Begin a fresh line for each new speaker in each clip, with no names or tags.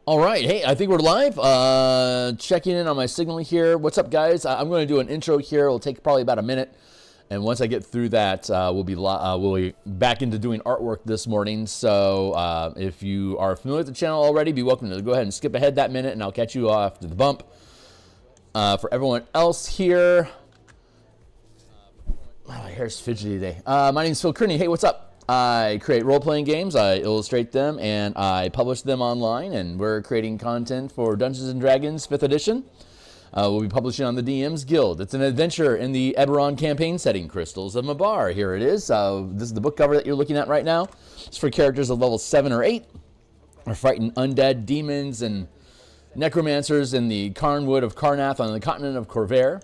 All right, hey, I think we're live. Checking in on my signal here. What's up, guys? I'm going to do an intro here. It'll take probably about a minute, and once I get through that, we'll be back into doing artwork this morning. So if you are familiar with the channel already, be welcome to go ahead and skip ahead that minute, and I'll catch you after the bump. For everyone else here, my hair's fidgety today. My name's Phil Kearney. Hey, what's up? I create role-playing games, I illustrate them, and I publish them online, and we're creating content for Dungeons & Dragons 5th edition. We'll be publishing on the DMsGuild. It's an adventure in the Eberron campaign setting, Crystals of Mabar. Here it is. This is the book cover that you're looking at right now. It's for characters of level 7 or 8. We're fighting undead, demons, and necromancers in the Carnwood of Karnath on the continent of Corvair.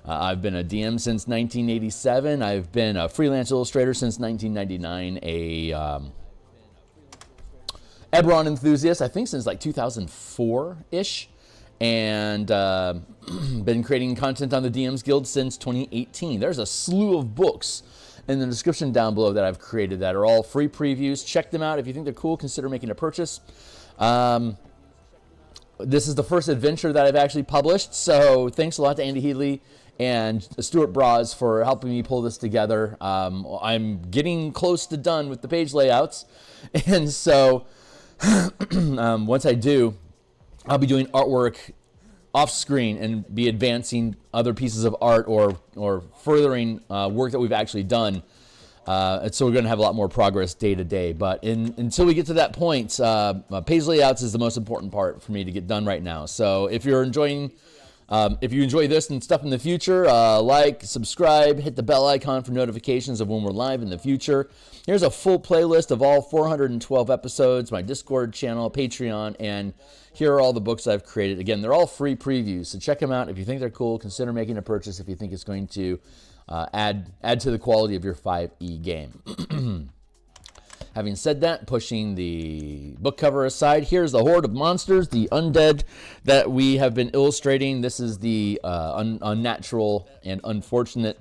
I've been a DM since 1987. I've been a freelance illustrator since 1999. A Eberron enthusiast, I think, since like 2004-ish. And been creating content on the DMsGuild since 2018. There's a slew of books in the description down below that I've created that are all free previews. Check them out. If you think they're cool, consider making a purchase. This is the first adventure that I've actually published, so thanks a lot to Andy Headley and Stuart Braz for helping me pull this together. I'm getting close to done with the page layouts, and so once I do, I'll be doing artwork off screen and be advancing other pieces of art or furthering work that we've actually done. And so we're going to have a lot more progress day to day. But until we get to that point, page layouts is the most important part for me to get done right now. So if you're enjoying, if you enjoy this and stuff in the future, like, subscribe, hit the bell icon for notifications of when we're live in the future. Here's a full playlist of all 412 episodes, my Discord channel, Patreon, and here are all the books I've created. Again, they're all free previews, so check them out. If you think they're cool, consider making a purchase if you think it's going to add to the quality of your 5e game. Having said that, pushing the book cover aside, here's the horde of monsters, the undead that we have been illustrating. This is the unnatural and unfortunate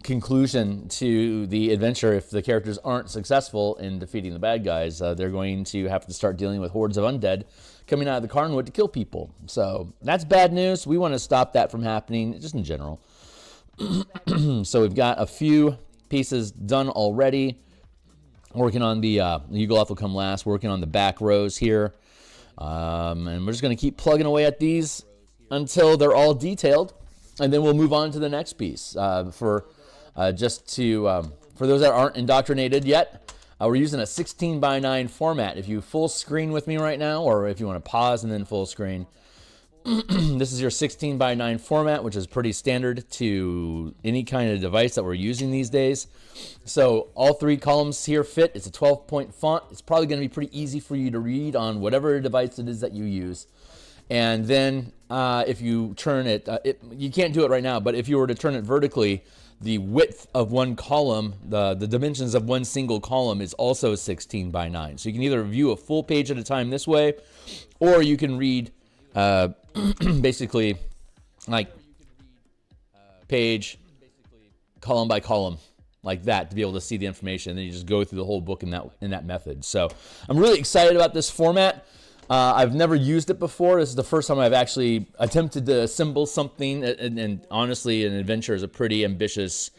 conclusion to the adventure. If the characters aren't successful in defeating the bad guys, they're going to have to start dealing with hordes of undead coming out of the Carnwood to kill people. So that's bad news. We want to stop that from happening, just in general. So we've got a few pieces done already. Working on the Yugoloth will come last. Working on the back rows here. And we're just going to keep plugging away at these until they're all detailed. And then we'll move on to the next piece. For those that aren't indoctrinated yet, we're using a 16:9 format. If you full screen with me right now, or if you want to pause and then full screen, this is your 16:9 format, which is pretty standard to any kind of device that we're using these days. So all three columns here fit. It's a 12-point font. It's probably going to be pretty easy for you to read on whatever device it is that you use. And then if you turn it, you can't do it right now, but if you were to turn it vertically, the width of one column, the dimensions of one single column is also 16:9. So you can either view a full page at a time this way, or you can read basically like page column by column like that to be able to see the information. And then you just go through the whole book in that method. So I'm really excited about this format. I've never used it before. This is the first time I've actually attempted to assemble something, and honestly, an adventure is a pretty ambitious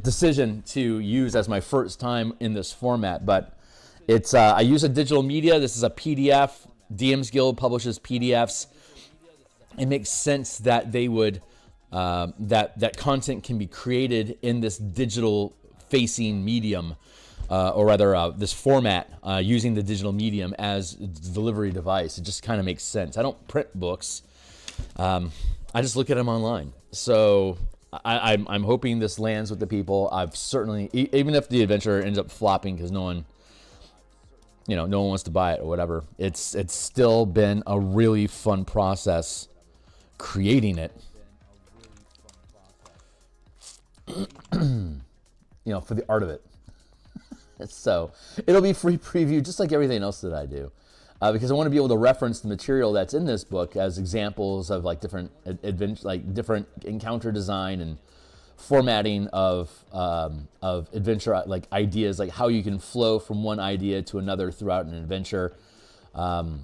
decision to use as my first time in this format. But it's I use a digital media. This is a PDF. DMsGuild publishes PDFs. It makes sense that they would that content can be created in this digital facing medium. Or rather, this format, using the digital medium as a delivery device. It just kind of makes sense. I don't print books. I just look at them online. So I'm hoping this lands with the people. I've certainly, even if the adventure ends up flopping because no one wants to buy it or whatever, it's still been a really fun process creating it. For the art of it. So it'll be free preview just like everything else that I do, because I want to be able to reference the material that's in this book as examples of like different adventure, like different encounter design and formatting of adventure, like ideas, like how you can flow from one idea to another throughout an adventure. The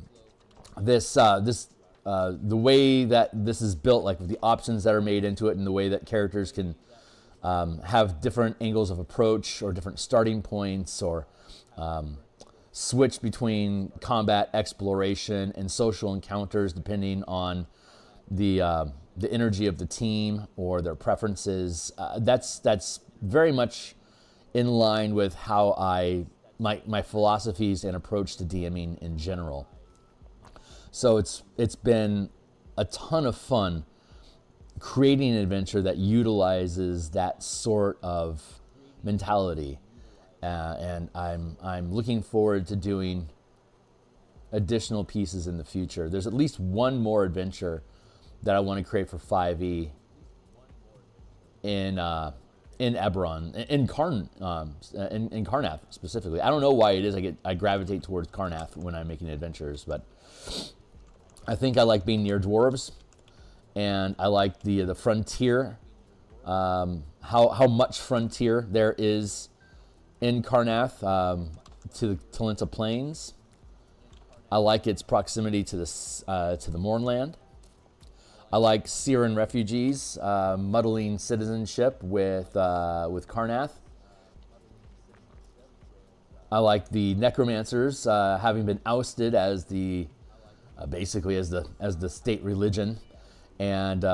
way that this is built, like the options that are made into it, and the way that characters can have different angles of approach or different starting points, or switch between combat, exploration, and social encounters depending on the energy of the team or their preferences. That's very much in line with how my philosophies and approach to DMing in general. So it's been a ton of fun creating an adventure that utilizes that sort of mentality, and I'm looking forward to doing additional pieces in the future. There's at least one more adventure that I want to create for 5e in Eberron, in Karnath specifically. I don't know why it is I gravitate towards Karnath when I'm making adventures, but I think I like being near dwarves, and I like the frontier, how much frontier there is in Karnath to the Talenta Plains. I like its proximity to the Mournland. I like Siren refugees muddling citizenship with Karnath. I like the necromancers having been ousted as basically as the state religion, and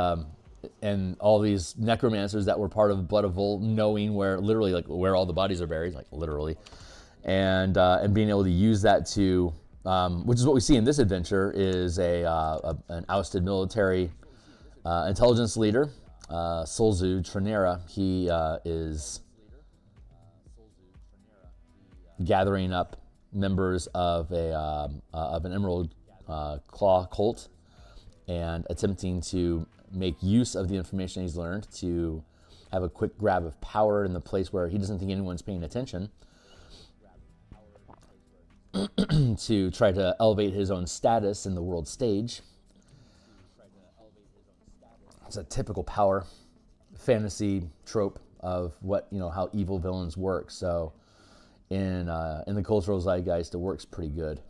all these necromancers that were part of Blood of Vol knowing where all the bodies are buried, like literally, and being able to use that to, which is what we see in this adventure, is an ousted military intelligence leader, Solzu Trinera. He is gathering up members of an Emerald Claw cult and attempting to make use of the information he's learned to have a quick grab of power in the place where he doesn't think anyone's paying attention, to try to elevate his own status in the world stage. It's a typical power fantasy trope of how evil villains work. So in the cultural zeitgeist, it works pretty good.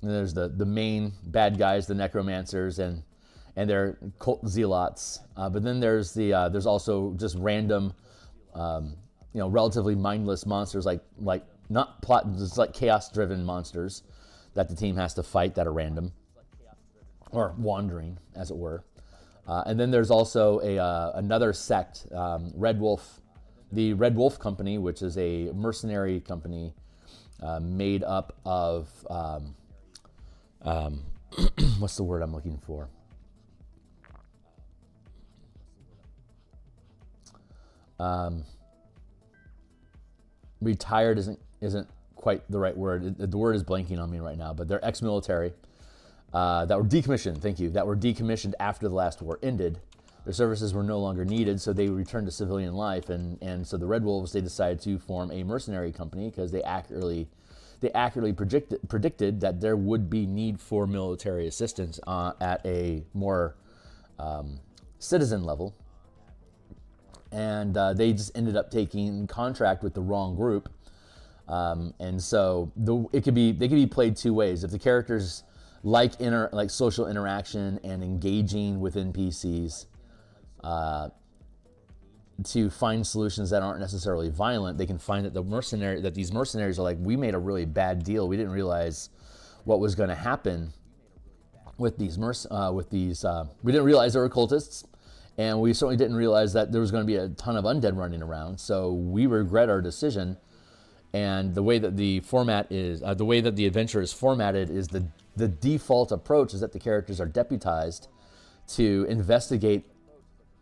And there's the main bad guys, the necromancers, and their cult zealots. But then there's also just random, relatively mindless monsters, like not plot, just like chaos-driven monsters that the team has to fight that are random or wandering, as it were. And then there's also another sect, Red Wolf, the Red Wolf Company, which is a mercenary company made up of what's the word I'm looking for? Retired isn't quite the right word. The word is blanking on me right now, but they're ex-military that were decommissioned. Thank you. That were decommissioned after the last war ended. Their services were no longer needed, so they returned to civilian life. And so the Red Wolves, they decided to form a mercenary company because they accurately predicted that there would be need for military assistance at a more citizen level. And they just ended up taking contract with the wrong group, and so they could be played two ways. If the characters like social interaction and engaging with NPCs to find solutions that aren't necessarily violent, they can find that these mercenaries are like, we made a really bad deal. We didn't realize what was going to happen with these we didn't realize they were cultists. And we certainly didn't realize that there was going to be a ton of undead running around. So we regret our decision. And the way that the format is, the way that the adventure is formatted is the default approach is that the characters are deputized to investigate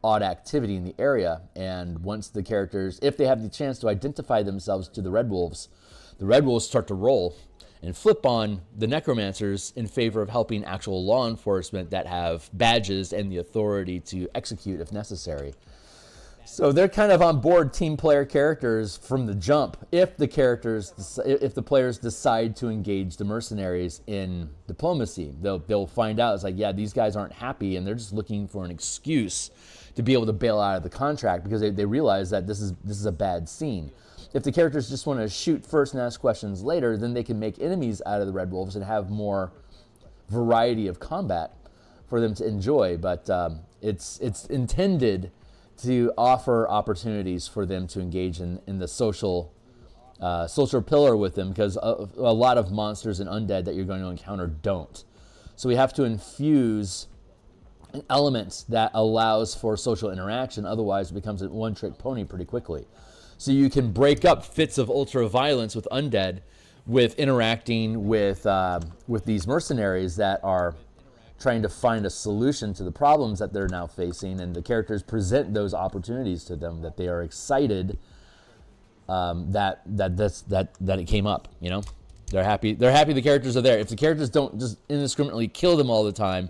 odd activity in the area. And once the characters, if they have the chance to identify themselves to the Red Wolves start to roll and flip on the necromancers in favor of helping actual law enforcement that have badges and the authority to execute if necessary. So they're kind of on board team player characters from the jump. If the players decide to engage the mercenaries in diplomacy, they'll find out it's like, yeah, these guys aren't happy, and they're just looking for an excuse to be able to bail out of the contract because they realize that this is a bad scene. If the characters just want to shoot first and ask questions later, then they can make enemies out of the Red Wolves and have more variety of combat for them to enjoy. But it's intended to offer opportunities for them to engage in the social pillar with them, because a lot of monsters and undead that you're going to encounter don't. So we have to infuse an element that allows for social interaction, otherwise it becomes a one-trick pony pretty quickly. So you can break up fits of ultra-violence with undead with interacting with these mercenaries that are trying to find a solution to the problems that they're now facing, and the characters present those opportunities to them that they are excited that it came up. You know, they're happy the characters are there. If the characters don't just indiscriminately kill them all the time,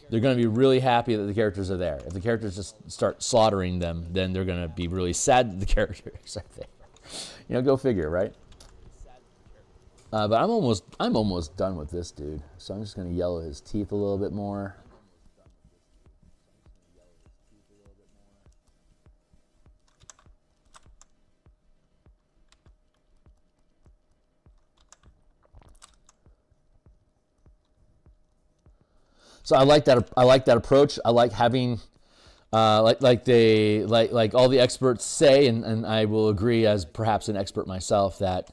they're going to be really happy that the characters are there. If the characters just start slaughtering them, then they're going to be really sad that the characters are there. You know, go figure, right? But I'm almost done with this dude. So I'm just going to yellow his teeth a little bit more. So I like that approach. I like having like all the experts say, and I will agree as perhaps an expert myself, that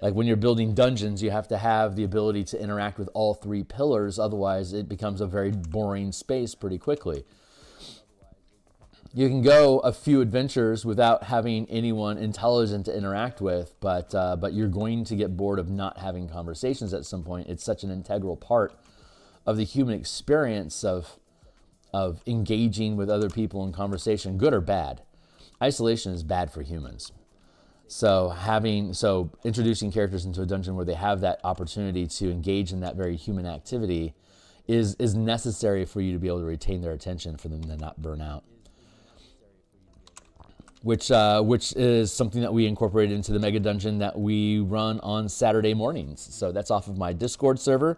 like when you're building dungeons, you have to have the ability to interact with all three pillars. Otherwise, it becomes a very boring space pretty quickly. You can go a few adventures without having anyone intelligent to interact with, but you're going to get bored of not having conversations at some point. It's such an integral part of the human experience of engaging with other people in conversation, good or bad. Isolation is bad for humans. So introducing characters into a dungeon where they have that opportunity to engage in that very human activity is necessary for you to be able to retain their attention, for them to not burn out. Which is something that we incorporated into the mega dungeon that we run on Saturday mornings. So that's off of my Discord server.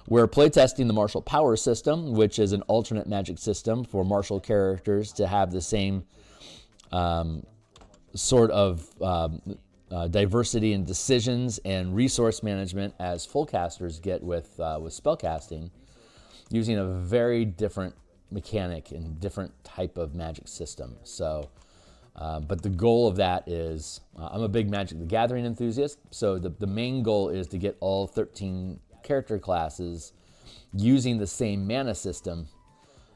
We're playtesting the martial power system, which is an alternate magic system for martial characters to have the same sort of diversity in decisions and resource management as full casters get with spellcasting, using a very different mechanic and different type of magic system. So, but the goal of that is, I'm a big Magic the Gathering enthusiast, so the main goal is to get all 13 character classes using the same mana system.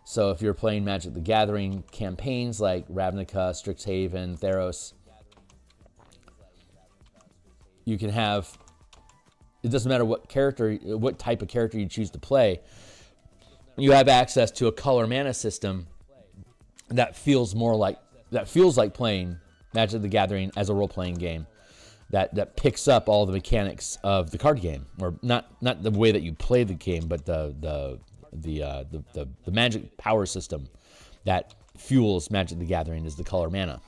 So if you're playing Magic the Gathering campaigns like Ravnica, Strixhaven, Theros, you can have, it doesn't matter what type of character you choose to play, you have access to a color mana system that feels like playing Magic the Gathering as a role-playing game. That picks up all the mechanics of the card game, or not the way that you play the game, but the magic power system that fuels Magic the Gathering is the color mana.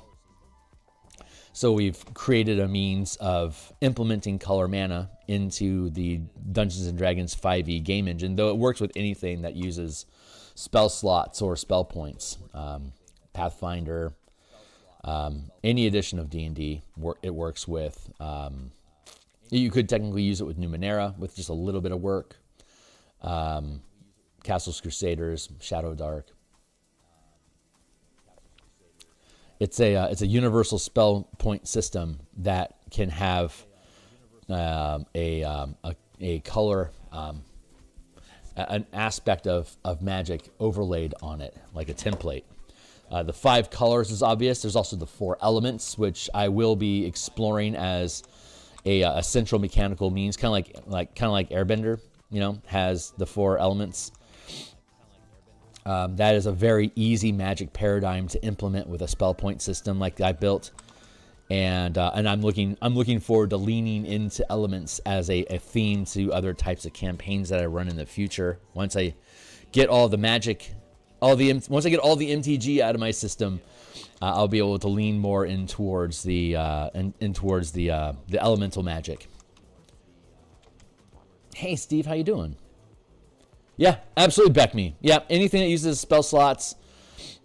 So we've created a means of implementing color mana into the Dungeons and Dragons 5e game engine, though it works with anything that uses spell slots or spell points. Pathfinder, any edition of D&D, it works with. You could technically use it with Numenera with just a little bit of work. Castles Crusaders, Shadow Dark. It's a universal spell point system that can have a color, an aspect of magic overlaid on it, like a template. The 5 colors is obvious. There's also the 4 elements, which I will be exploring as a central mechanical means, kind of like Airbender, has the 4 elements. That is a very easy magic paradigm to implement with a spell point system like I built, and I'm looking forward to leaning into elements as a theme to other types of campaigns that I run in the future. Once I get all the magic once I get all the MTG out of my system, I'll be able to lean more in towards the elemental magic. Hey Steve, how you doing? Yeah, absolutely back me. Yeah, anything that uses spell slots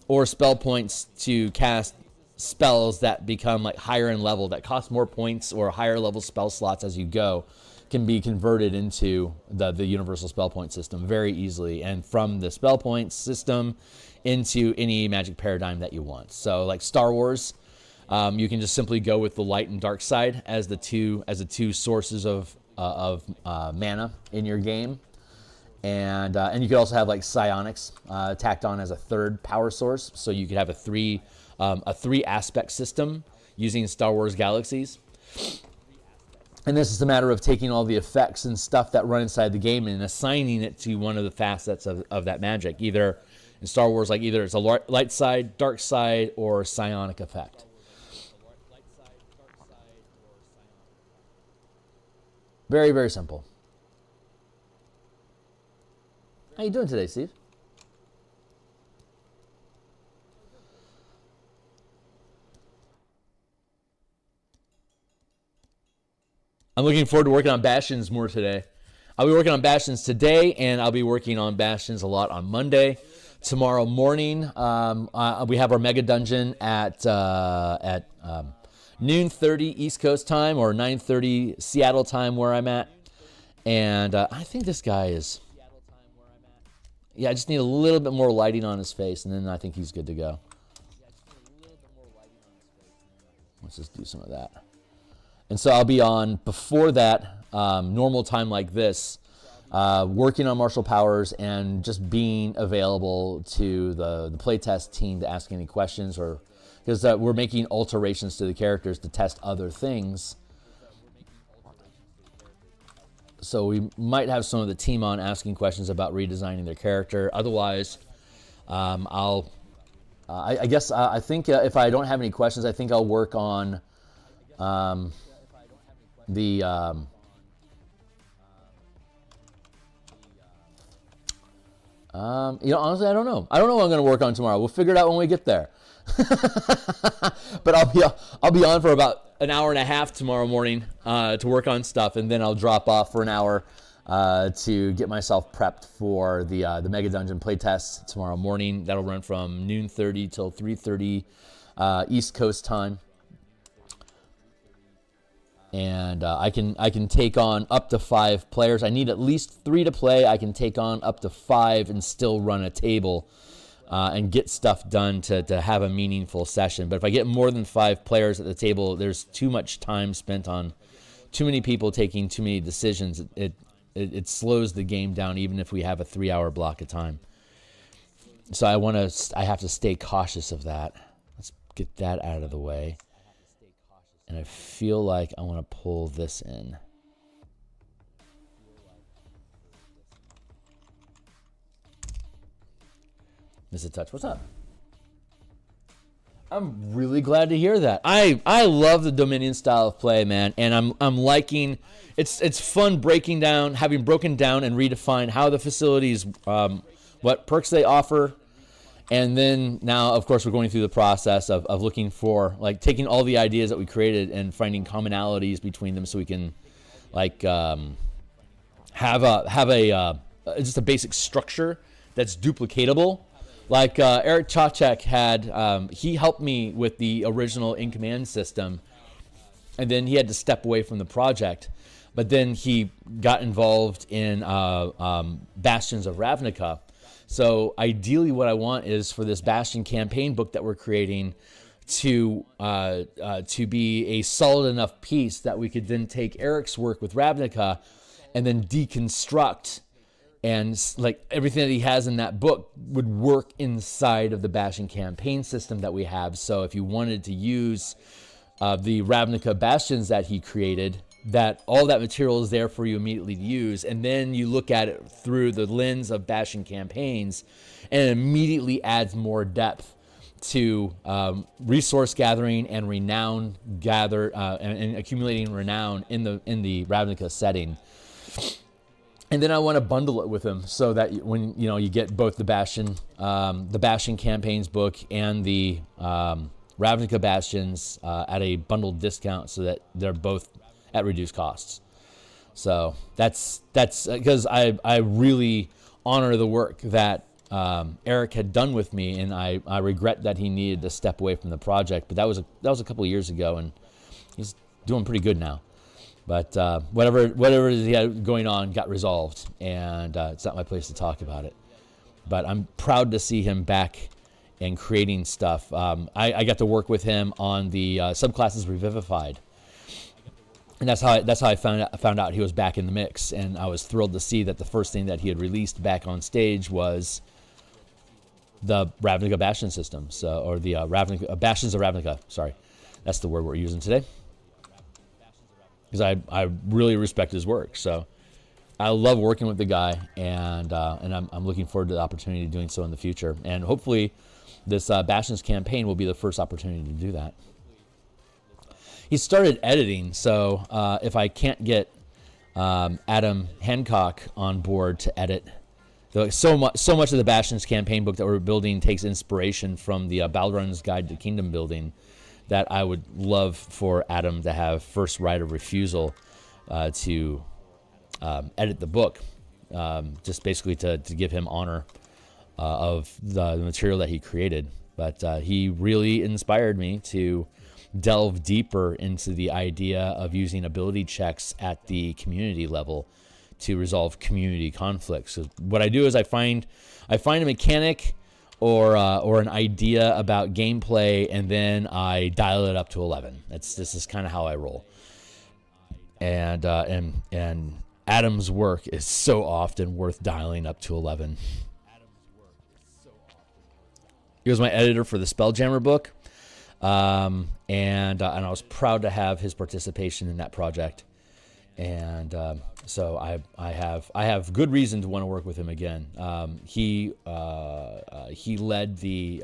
or spell points to cast spells that become like higher in level, that cost more points or higher level spell slots as you go, can be converted into the universal spell point system very easily, and from the spell point system into any magic paradigm that you want. So like Star Wars, you can just simply go with the light and dark side as the two sources of mana in your game, and you could also have like psionics tacked on as a third power source. So you could have a three aspect system using Star Wars Galaxies. And this is a matter of taking all the effects and stuff that run inside the game and assigning it to one of the facets of that magic. Either in Star Wars, like either it's a light side, dark side, or psionic effect. Very, very simple. How you doing today, Steve? I'm looking forward to working on Bastions more today. I'll be working on Bastions today, and I'll be working on Bastions a lot on Monday. Tomorrow morning, we have our Mega Dungeon at noon 30 East Coast time or 9:30 Seattle time where I'm at. And I think this guy is... Yeah, I just need a little bit more lighting on his face, and then I think he's good to go. Let's just do some of that. And so I'll be on before that, normal time like this, working on martial powers and just being available to the playtest team to ask any questions, or because we're making alterations to the characters to test other things. So we might have some of the team on asking questions about redesigning their character. Otherwise, I think if I don't have any questions, I think I'll work on honestly, I don't know. I don't know what I'm going to work on tomorrow. We'll figure it out when we get there. But I'll be on for about an hour and a half tomorrow morning to work on stuff, and then I'll drop off for an hour to get myself prepped for the Mega Dungeon playtest tomorrow morning. That'll run from noon 30 till 3:30 East Coast time. And I can take on up to 5 players. I need at least 3 to play. I can take on up to 5 and still run a table and get stuff done to have a meaningful session. But if I get more than 5 players at the table, there's too much time spent on too many people taking too many decisions. It slows the game down, even if we have a 3-hour block of time. So I have to stay cautious of that. Let's get that out of the way. And I feel like I want to pull this in. Mr. Touch, what's up? I'm really glad to hear that. I love the Dominion style of play, man, and I'm liking. It's fun breaking down, having broken down and redefined how the facilities, what perks they offer. And then now, of course, we're going through the process of looking for, like, taking all the ideas that we created and finding commonalities between them, so we can, like, have a just a basic structure that's duplicatable. Like Eric Chachek had, he helped me with the original In Command system, and then he had to step away from the project. But then he got involved in Bastions of Ravnica. So ideally what I want is for this Bastion campaign book that we're creating to be a solid enough piece that we could then take Eric's work with Ravnica and then deconstruct, and like everything that he has in that book would work inside of the Bastion campaign system that we have. So if you wanted to use the Ravnica Bastions that he created, that all that material is there for you immediately to use, and then you look at it through the lens of Bastion campaigns, and it immediately adds more depth to resource gathering and renown and accumulating renown in the Ravnica setting. And then I want to bundle it with him so that when you get both the Bastion campaigns book and the Ravnica Bastions at a bundled discount, so that they're both at reduced costs. So that's because I really honor the work that Eric had done with me, and I regret that he needed to step away from the project. But that was a couple of years ago, and he's doing pretty good now. But whatever he had going on got resolved, and it's not my place to talk about it. But I'm proud to see him back and creating stuff. I got to work with him on the Subclasses Revivified, and that's how I found out he was back in the mix. And I was thrilled to see that the first thing that he had released back on stage was the Ravnica Bastion system, or the Ravnica Bastions of Ravnica. Sorry, that's the word we're using today. Because I really respect his work, so I love working with the guy, and I'm looking forward to the opportunity of doing so in the future. And hopefully, this Bastions campaign will be the first opportunity to do that. He started editing, so if I can't get Adam Hancock on board to edit, so much of the Bastions campaign book that we're building takes inspiration from the Balrog's Guide to Kingdom Building, that I would love for Adam to have first right of refusal to edit the book, just basically to give him honor of the material that he created. But he really inspired me to delve deeper into the idea of using ability checks at the community level to resolve community conflicts. So what I do is I find a mechanic or an idea about gameplay, and then I dial it up to 11. This is kind of how I roll. And Adam's work is so often worth dialing up to 11. He was my editor for the Spelljammer book, and I was proud to have his participation in that project. And so I have good reason to want to work with him again. He led the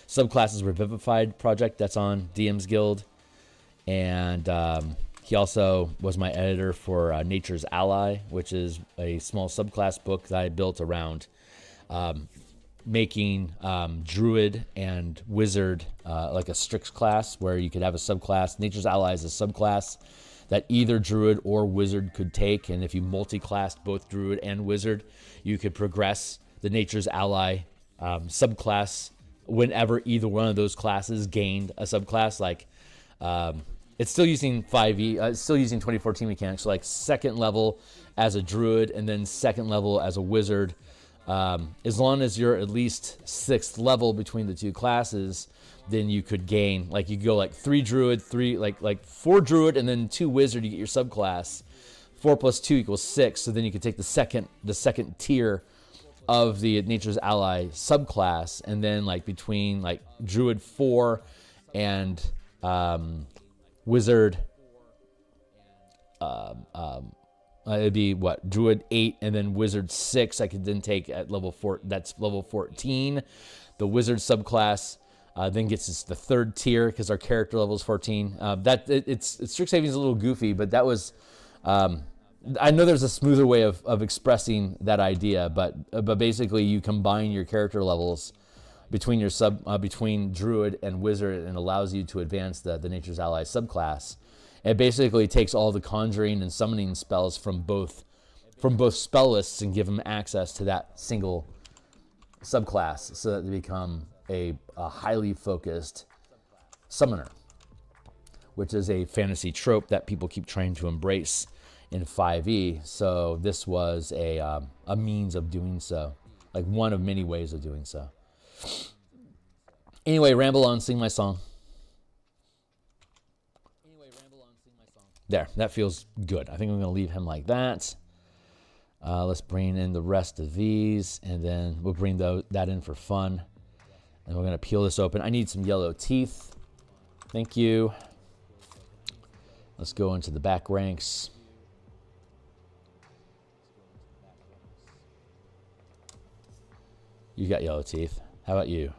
Subclasses Revivified project that's on DMsGuild, and he also was my editor for Nature's Ally, which is a small subclass book that I built around making Druid and Wizard like a strict class, where you could have a subclass. Nature's Ally is a subclass that either Druid or Wizard could take, and if you multi-classed both Druid and Wizard, you could progress the Nature's Ally subclass whenever either one of those classes gained a subclass. Like, it's still using 5e, it's still using 2014 mechanics, so like second level as a Druid and then second level as a Wizard. As long as you're at least 6th level between the two classes, then you could gain, like you could go like 3 Druid, 4 Druid, and then 2 Wizard, you get your subclass. 4 plus 2 equals 6, so then you could take the second tier of the Nature's Ally subclass, and then like between like Druid 4 and Wizard, it'd be what, Druid 8 and then Wizard 6. I could then take at level 4. That's level 14. The Wizard subclass then gets the 3rd tier because our character level is 14. It's strict saving is a little goofy, but that was. I know there's a smoother way of expressing that idea, but basically you combine your character levels between your between Druid and Wizard, and allows you to advance the Nature's Ally subclass. It basically takes all the conjuring and summoning spells from both spell lists and give them access to that single subclass, so that they become a highly focused summoner, which is a fantasy trope that people keep trying to embrace in 5e. So this was a means of doing so, like one of many ways of doing so. Anyway, ramble on, sing my song. There, that feels good. I think I'm going to leave him like that. Let's bring in the rest of these, and then we'll bring that in for fun. And we're going to peel this open. I need some yellow teeth. Thank you. Let's go into the back ranks. You got yellow teeth. How about you?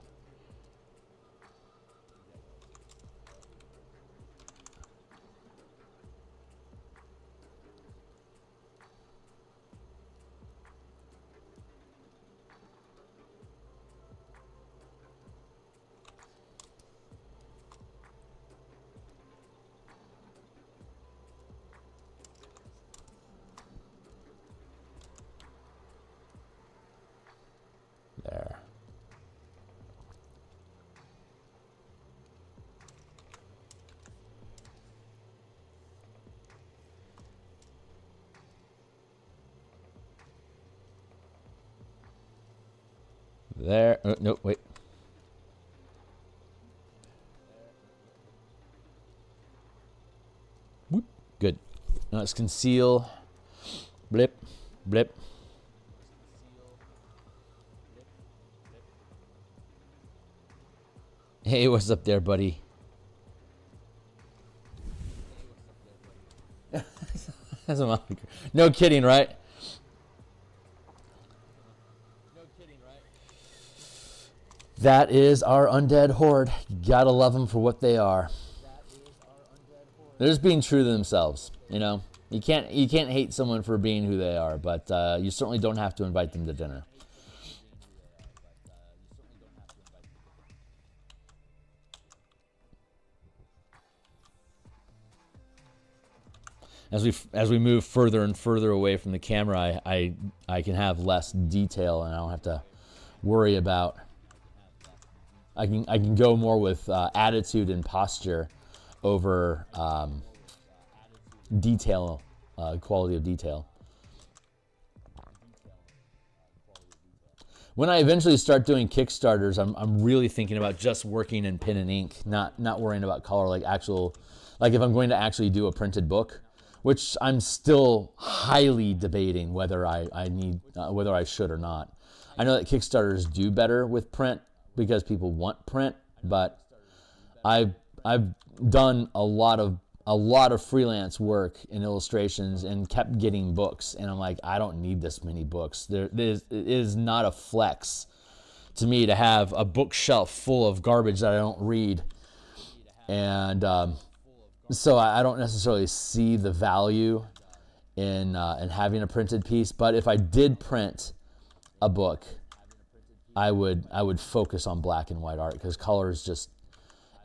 There. No, wait. Whoop. Good. Now let's conceal. Blip. Blip. Hey, what's up there, buddy? No kidding, right? That is our undead horde. You gotta love them for what they are. They're just being true to themselves. You know, you can't hate someone for being who they are, but you certainly don't have to invite them to dinner. As we move further and further away from the camera, I can have less detail, and I don't have to worry about. I can go more with attitude and posture over detail, quality of detail. When I eventually start doing Kickstarters, I'm really thinking about just working in pen and ink, not worrying about color, like if I'm going to actually do a printed book, which I'm still highly debating whether whether I should or not. I know that Kickstarters do better with print because people want print, but I've done a lot of freelance work in illustrations and kept getting books, and I'm like, I don't need this many books. It is not a flex to me to have a bookshelf full of garbage that I don't read, and so I don't necessarily see the value in having a printed piece. But if I did print a book, I would focus on black and white art, because color is just,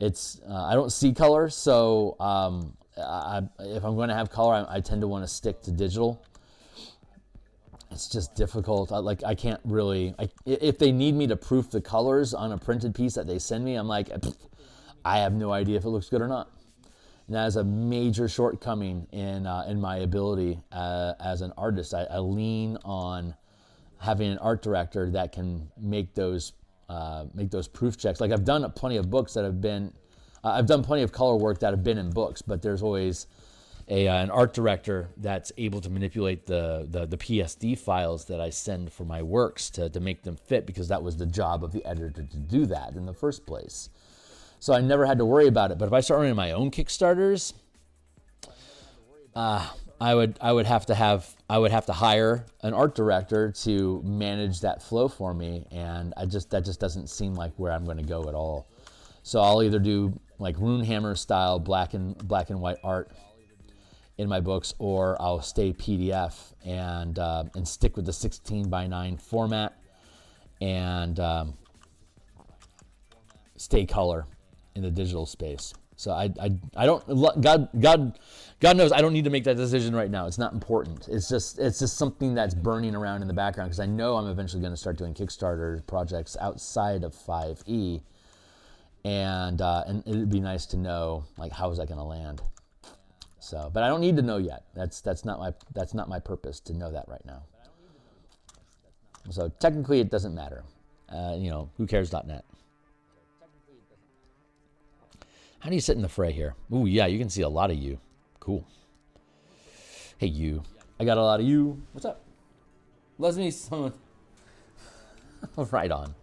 I don't see color, so if I'm going to have color, I tend to want to stick to digital. It's just difficult. I can't really, if they need me to proof the colors on a printed piece that they send me, I'm like, I have no idea if it looks good or not. And that is a major shortcoming in my ability as an artist. I lean on having an art director that can make those proof checks. Like, I've done plenty of books that have been, I've done plenty of color work that have been in books, but there's always an art director that's able to manipulate the PSD files that I send for my works to make them fit, because that was the job of the editor to do that in the first place. So I never had to worry about it. But if I start running my own Kickstarters, I would have to hire an art director to manage that flow for me, and that just doesn't seem like where I'm going to go at all. So I'll either do like Runehammer style black and white art in my books, or I'll stay PDF and stick with the 16:9 format, and stay color in the digital space. So I don't, God knows I don't need to make that decision right now. It's not important. It's just something that's burning around in the background, because I know I'm eventually going to start doing Kickstarter projects outside of 5e, and it'd be nice to know, like, how is that going to land. So, but I don't need to know yet. That's not my purpose to know that right now. So technically, it doesn't matter. Who cares.net. How do you sit in the fray here? Ooh, yeah, you can see a lot of you. Cool. Hey, you. I got a lot of you. What's up? Let's me some. Right on.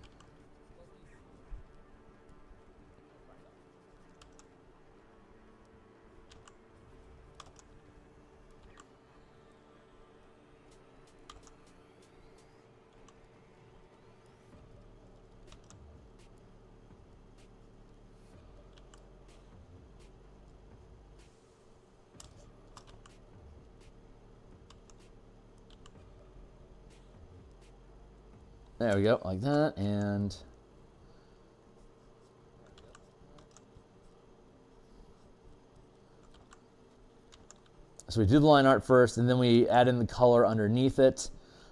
There we go, like that, and so we do the line art first, and then we add in the color underneath it,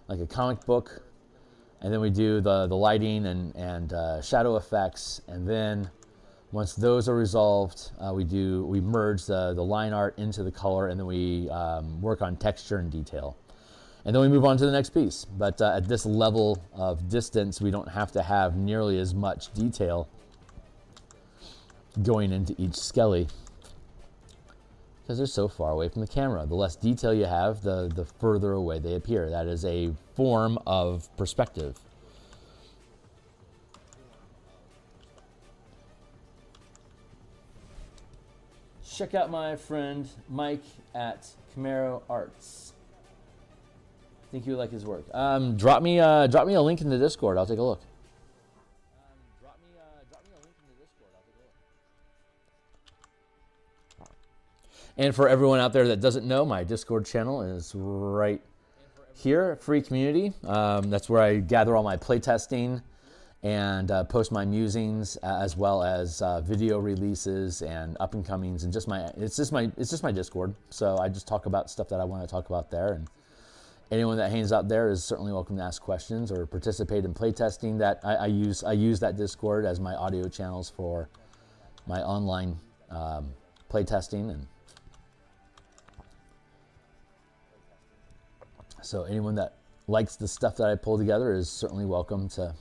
like a comic book, and then we do the lighting and shadow effects, and then once those are resolved, we merge the line art into the color, and then we work on texture and detail. And then we move on to the next piece. But at this level of distance, we don't have to have nearly as much detail going into each skelly because they're so far away from the camera. The less detail you have, the further away they appear. That is a form of perspective. Check out my friend Mike at Camaro Arts. I think you would like his work. Drop me a link in the Discord. I'll take a look. And for everyone out there that doesn't know, my Discord channel is right here, free community. That's where I gather all my playtesting and post my musings, as well as video releases and up and comings, and it's just my Discord. So I just talk about stuff that I want to talk about there, and anyone that hangs out there is certainly welcome to ask questions or participate in playtesting. That I use that Discord as my audio channels for my online playtesting, and so anyone that likes the stuff that I pull together is certainly welcome to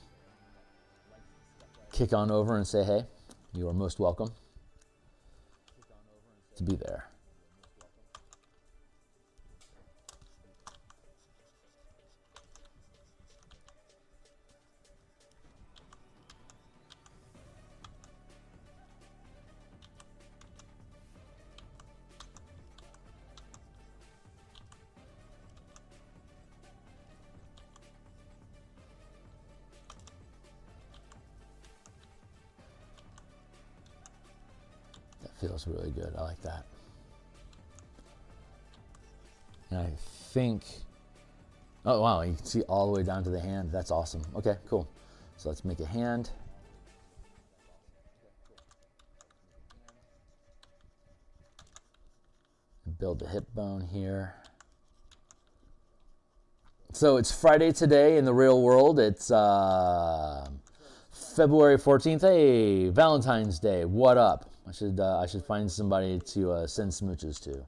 kick on over and say, hey, you are most welcome to be there. Feels really good. I like that. And I think, oh wow, you can see all the way down to the hand. That's awesome. Okay, cool. So let's make a hand. Build the hip bone here. So it's Friday today in the real world. It's February 14th. Hey, Valentine's Day. What up? I should find somebody to send smooches to.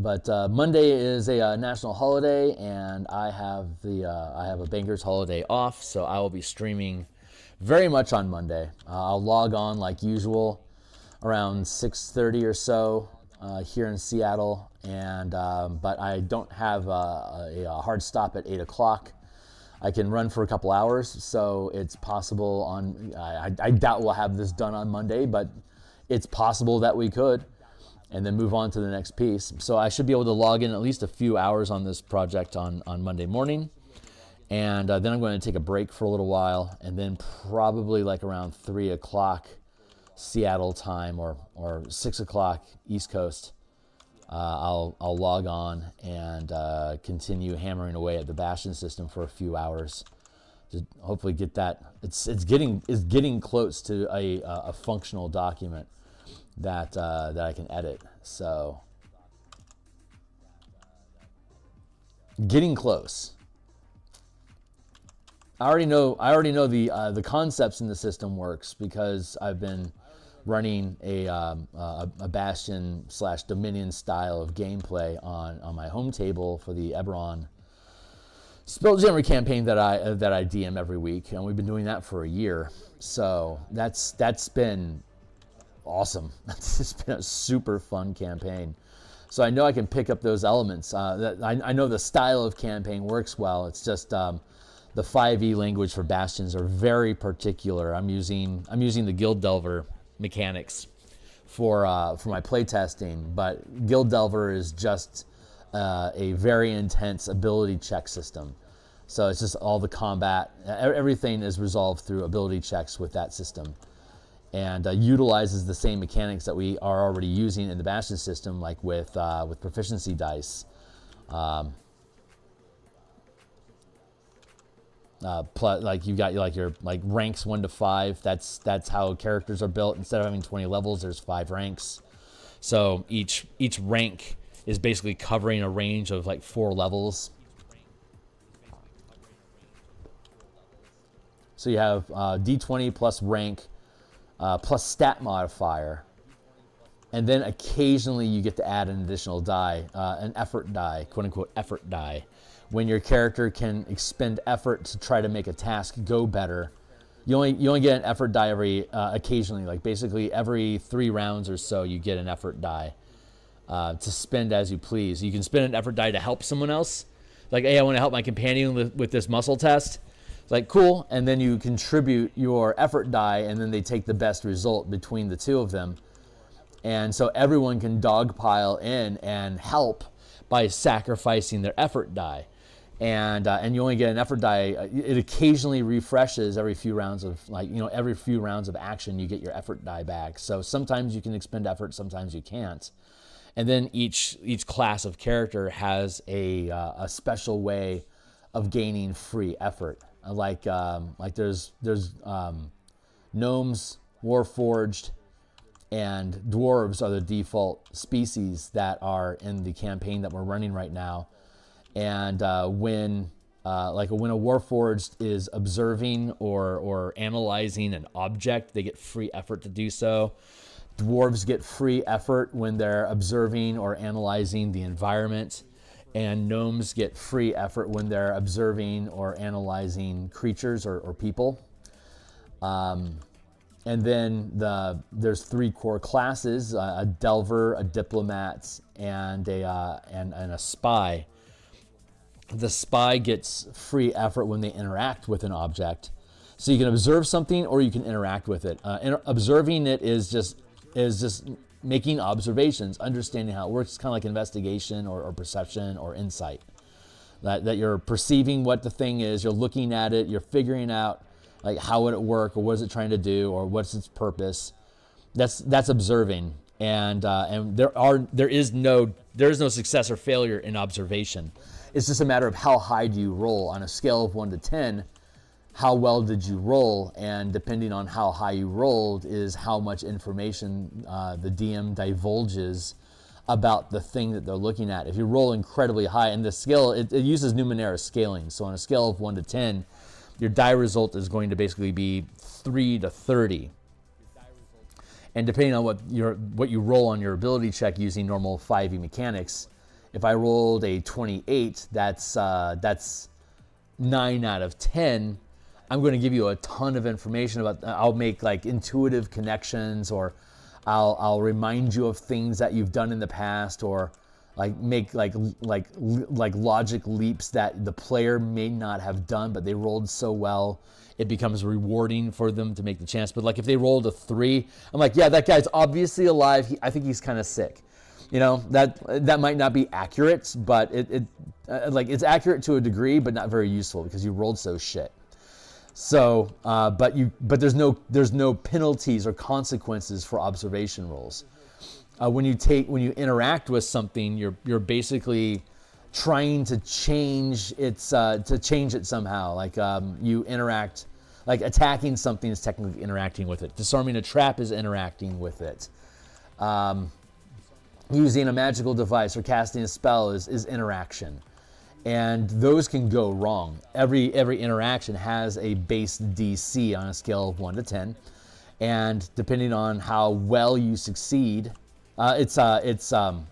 But Monday is a national holiday, and I have a Bankers holiday off, so I will be streaming very much on Monday. I'll log on like usual around 6:30 or so here in Seattle, and but I don't have a hard stop at 8 o'clock. I can run for a couple hours, so it's possible I doubt we'll have this done on Monday, but it's possible that we could, and then move on to the next piece. So I should be able to log in at least a few hours on this project on Monday morning, and then I'm going to take a break for a little while, and then probably like around 3 o'clock Seattle time or 6 o'clock East Coast, I'll log on and continue hammering away at the Bastion system for a few hours to hopefully get that. It's getting close to a functional document that I can edit. So getting close. I already know the concepts in the system works because I've been running a Bastion / Dominion style of gameplay on my home table for the Eberron Spelljammer campaign that I DM every week, and we've been doing that for a year. So that's been awesome. It's been a super fun campaign. So I know I can pick up those elements. I know the style of campaign works well. It's just the 5e language for Bastions are very particular. I'm using the Guild Delver mechanics for my playtesting, but Guild Delver is just a very intense ability check system. So it's just all the combat, everything is resolved through ability checks with that system, and utilizes the same mechanics that we are already using in the Bastion system, like with proficiency dice. Plus, like you've got your ranks 1 to 5. That's how characters are built. Instead of having 20 levels, there's 5 ranks. So each rank is basically covering a range of like 4 levels. So you have D20 plus rank plus stat modifier And then occasionally you get to add an additional die, an effort die, quote unquote effort die. When your character can expend effort to try to make a task go better, you only get an effort die every occasionally, like basically every 3 rounds or so you get an effort die to spend as you please. You can spend an effort die to help someone else. Like, hey, I want to help my companion with this muscle test. It's like, cool. And then you contribute your effort die, and then they take the best result between the two of them. And so everyone can dogpile in and help by sacrificing their effort die. And you only get an effort die. It occasionally refreshes every few rounds of, every few rounds of action, you get your effort die back. So sometimes you can expend effort, sometimes you can't. And then each class of character has a special way of gaining free effort. Like there's gnomes, warforged, and dwarves are the default species that are in the campaign that we're running right now. And when a warforged is observing or analyzing an object, they get free effort to do so. Dwarves get free effort when they're observing or analyzing the environment, and gnomes get free effort when they're observing or analyzing creatures or people. And then there's 3 core classes: a delver, a diplomat, and a spy. The spy gets free effort when they interact with an object. So you can observe something or you can interact with it. Observing it is just making observations, understanding how it works. It's kind of like investigation or perception or insight. That you're perceiving what the thing is, you're looking at it, you're figuring out like how would it work, or what is it trying to do, or what's its purpose. That's observing. And there is no success or failure in observation. It's just a matter of how high do you roll on a scale of 1 to 10. How well did you roll? And depending on how high you rolled is how much information the DM divulges about the thing that they're looking at. If you roll incredibly high, and the scale, it uses Numenera scaling. So on a scale of 1 to 10, your die result is going to basically be 3 to 30. And depending on what you roll on your ability check using normal 5e mechanics, if I rolled a 28, that's 9 out of 10. I'm going to give you a ton of information about. I'll make like intuitive connections, or I'll remind you of things that you've done in the past, or like make like logic leaps that the player may not have done, but they rolled so well it becomes rewarding for them to make the chance. But like if they rolled a 3, I'm like, yeah, that guy's obviously alive. I think he's kind of sick. That might not be accurate, but it's accurate to a degree, but not very useful because you rolled so shit. So, but there's no penalties or consequences for observation rolls. When you interact with something, you're basically trying to change it somehow. Like you interact, like attacking something is technically interacting with it. Disarming a trap is interacting with it. Using a magical device or casting a spell is interaction. And those can go wrong. Every interaction has a base DC on a scale of 1 to 10. And depending on how well you succeed, it's on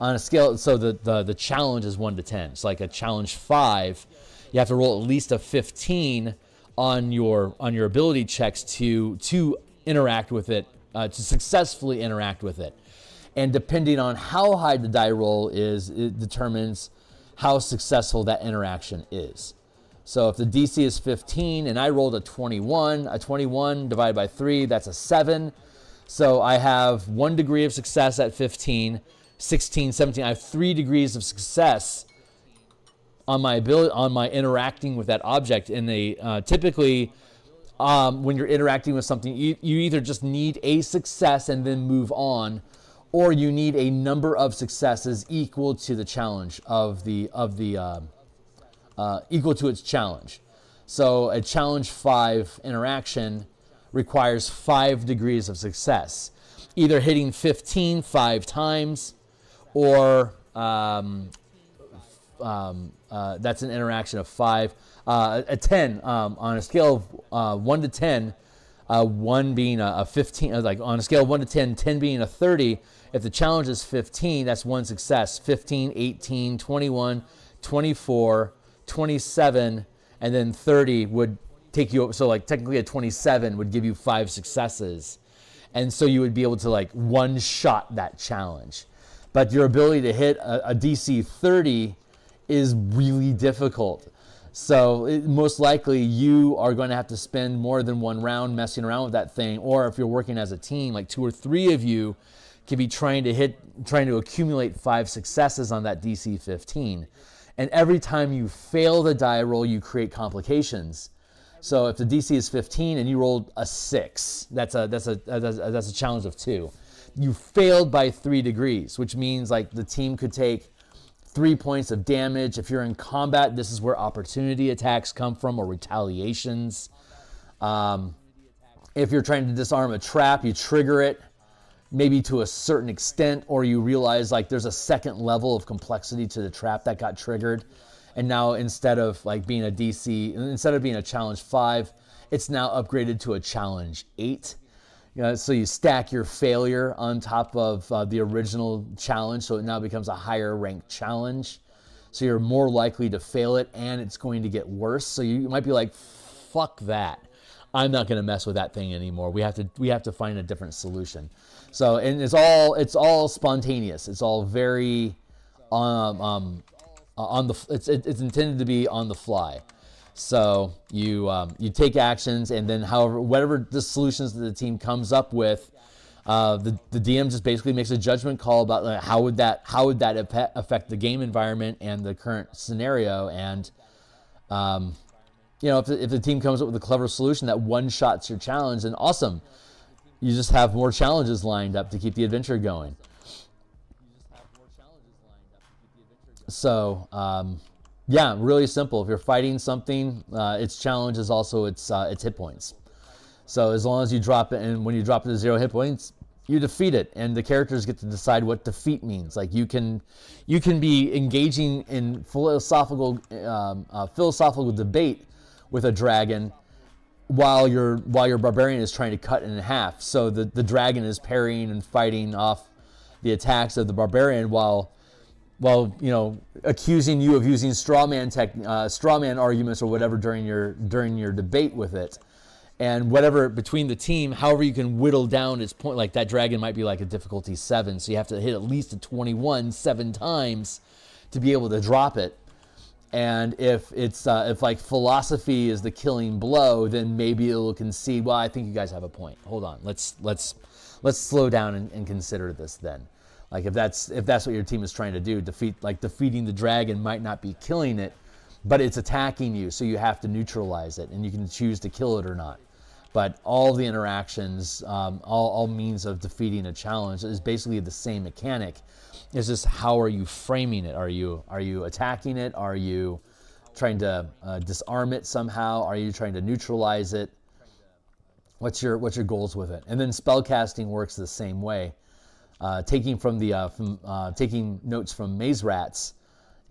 a scale, so the challenge is 1 to 10. It's like a challenge 5, you have to roll at least a 15 on your ability checks to interact with it, to successfully interact with it. And depending on how high the die roll is, it determines how successful that interaction is. So if the DC is 15 and I rolled a 21 divided by 3, that's a 7. So I have 1 degree of success at 15, 16, 17. I have 3 degrees of success on my ability, on my interacting with that object. And they typically, when you're interacting with something, you either just need a success and then move on, or you need a number of successes equal to the challenge equal to its challenge. So a challenge 5 interaction requires 5 degrees of success, either hitting 15 5 times, or that's an interaction of 5. A 10 on a scale of 1 to 10. 1 being a 15, like on a scale of 1 to 10, 10 being a 30. If the challenge is 15, that's one success. 15, 18, 21, 24, 27, and then 30 would take you, so like technically a 27 would give you 5 successes. And so you would be able to like one-shot that challenge. But your ability to hit a DC 30 is really difficult. So most likely you are going to have to spend more than one round messing around with that thing. Or if you're working as a team, like 2 or 3 of you can be trying to accumulate 5 successes on that DC 15. And every time you fail the die roll, you create complications. So if the DC is 15 and you rolled a 6, that's a challenge of 2. You failed by 3 degrees, which means like the team could take 3 points of damage. If you're in combat, this is where opportunity attacks come from, or retaliations. If you're trying to disarm a trap, you trigger it maybe to a certain extent, or you realize like there's a second level of complexity to the trap that got triggered. And now instead of like being a DC, instead of being a challenge 5, it's now upgraded to a challenge 8. So you stack your failure on top of the original challenge, so it now becomes a higher ranked challenge. So you're more likely to fail it, and it's going to get worse. So you might be like, fuck that. I'm not going to mess with that thing anymore. We have to find a different solution. So, and it's all spontaneous. It's all very it's intended to be on the fly. So you take actions, and then whatever the solutions that the team comes up with, the DM just basically makes a judgment call about like, how would that affect the game environment and the current scenario. And if the team comes up with a clever solution that one-shots your challenge, then awesome. You just have more challenges lined up to keep the adventure going. So, really simple. If you're fighting something, its challenge is also its hit points. So as long as you drop it, and when you drop it to 0 hit points, you defeat it, and the characters get to decide what defeat means. Like you can be engaging in philosophical debate with a dragon while your barbarian is trying to cut it in half. So the dragon is parrying and fighting off the attacks of the barbarian while accusing you of using straw man arguments or whatever during your debate with it. And whatever between the team, however you can whittle down its point, like that dragon might be like a difficulty 7, so you have to hit at least a 21 7 times to be able to drop it. And if like philosophy is the killing blow, then maybe it'll concede, well, I think you guys have a point. Hold on, let's slow down and consider this then. Like if that's what your team is trying to do, defeating the dragon might not be killing it, but it's attacking you, so you have to neutralize it, and you can choose to kill it or not. But all the interactions, all means of defeating a challenge is basically the same mechanic. It's just how are you framing it? Are you attacking it? Are you trying to disarm it somehow? Are you trying to neutralize it? What's your goals with it? And then spellcasting works the same way. Taking notes from Maze Rats,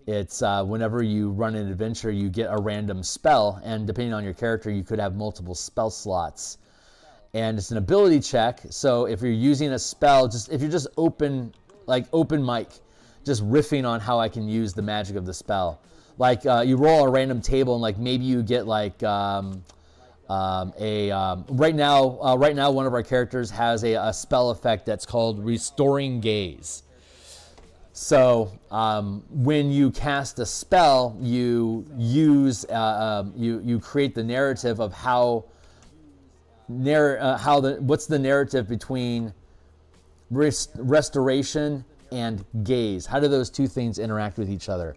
it's whenever you run an adventure, you get a random spell, and depending on your character, you could have multiple spell slots. And it's an ability check, so if you're using a spell, if you're just open mic, just riffing on how I can use the magic of the spell. Like you roll a random table, and like maybe you get like right now one of our characters has a spell effect that's called Restoring Gaze. So when you cast a spell, you use you create the narrative of what's the narrative between restoration and gaze. How do those two things interact with each other?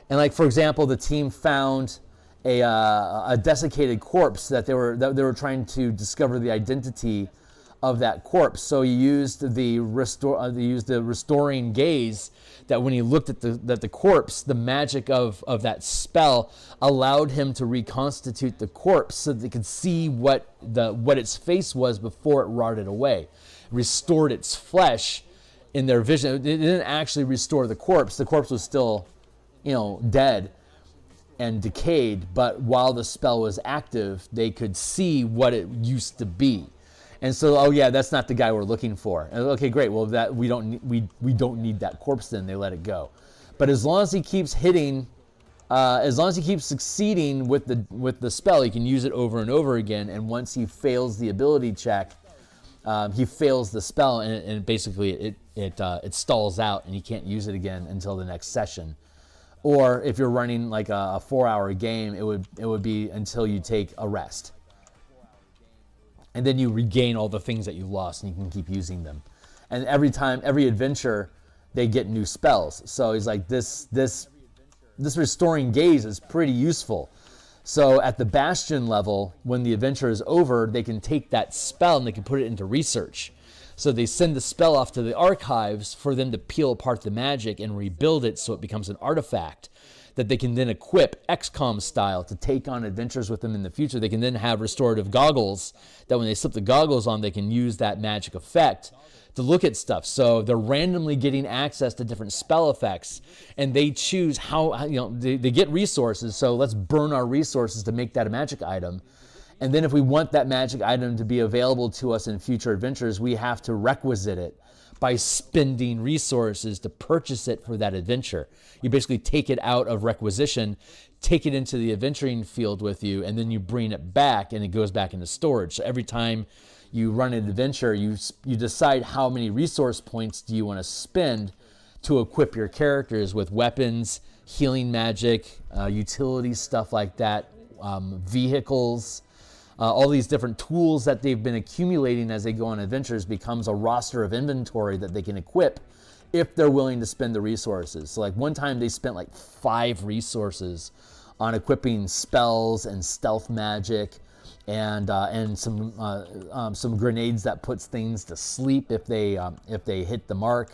And like for example, the team found a desiccated corpse that they were trying to discover the identity of that corpse. So he used the restoring gaze, that when he looked at the corpse, the magic of that spell allowed him to reconstitute the corpse so that they could see what its face was before it rotted away. Restored its flesh in their vision. It didn't actually restore the corpse. The corpse was still, dead. and decayed, but while the spell was active, they could see what it used to be. And so, oh yeah, that's not the guy we're looking for. And, okay, great. Well, that we don't need that corpse. Then they let it go. But as long as he keeps hitting, as long as he keeps succeeding with the spell, he can use it over and over again. And once he fails the ability check, he fails the spell, and basically it stalls out, and he can't use it again until the next session. Or if you're running like a 4-hour game, it would be until you take a rest. And then you regain all the things that you lost, and you can keep using them. And every adventure, they get new spells. So he's like, this restoring gaze is pretty useful. So at the Bastion level, when the adventure is over, they can take that spell and they can put it into research. So they send the spell off to the archives for them to peel apart the magic and rebuild it so it becomes an artifact that they can then equip XCOM style to take on adventures with them in the future. They can then have restorative goggles that when they slip the goggles on, they can use that magic effect to look at stuff. So they're randomly getting access to different spell effects, and they choose how they get resources. So let's burn our resources to make that a magic item. And then if we want that magic item to be available to us in future adventures, we have to requisite it by spending resources to purchase it for that adventure. You basically take it out of requisition, take it into the adventuring field with you, and then you bring it back and it goes back into storage. So every time you run an adventure, you decide how many resource points do you want to spend to equip your characters with weapons, healing magic, utility stuff like that, vehicles. All these different tools that they've been accumulating as they go on adventures becomes a roster of inventory that they can equip if they're willing to spend the resources. So like one time they spent like 5 resources on equipping spells and stealth magic and some grenades that puts things to sleep if they hit the mark.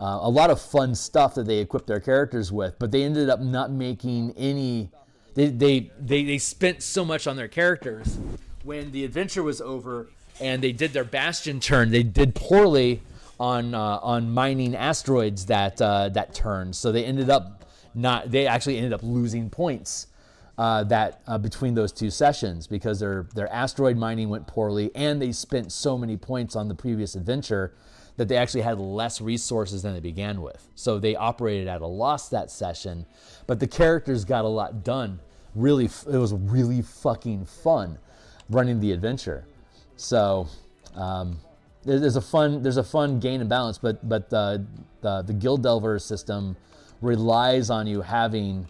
A lot of fun stuff that they equip their characters with, but they ended up not making any. They spent so much on their characters. When the adventure was over and they did their Bastion turn, they did poorly on mining asteroids that turn. So they actually ended up losing points between those 2 sessions because their asteroid mining went poorly, and they spent so many points on the previous adventure that they actually had less resources than they began with. So they operated at a loss that session, but the characters got a lot done. Really, it was really fucking fun running the adventure. So there's a fun gain and balance, but the Guild Delver system relies on you having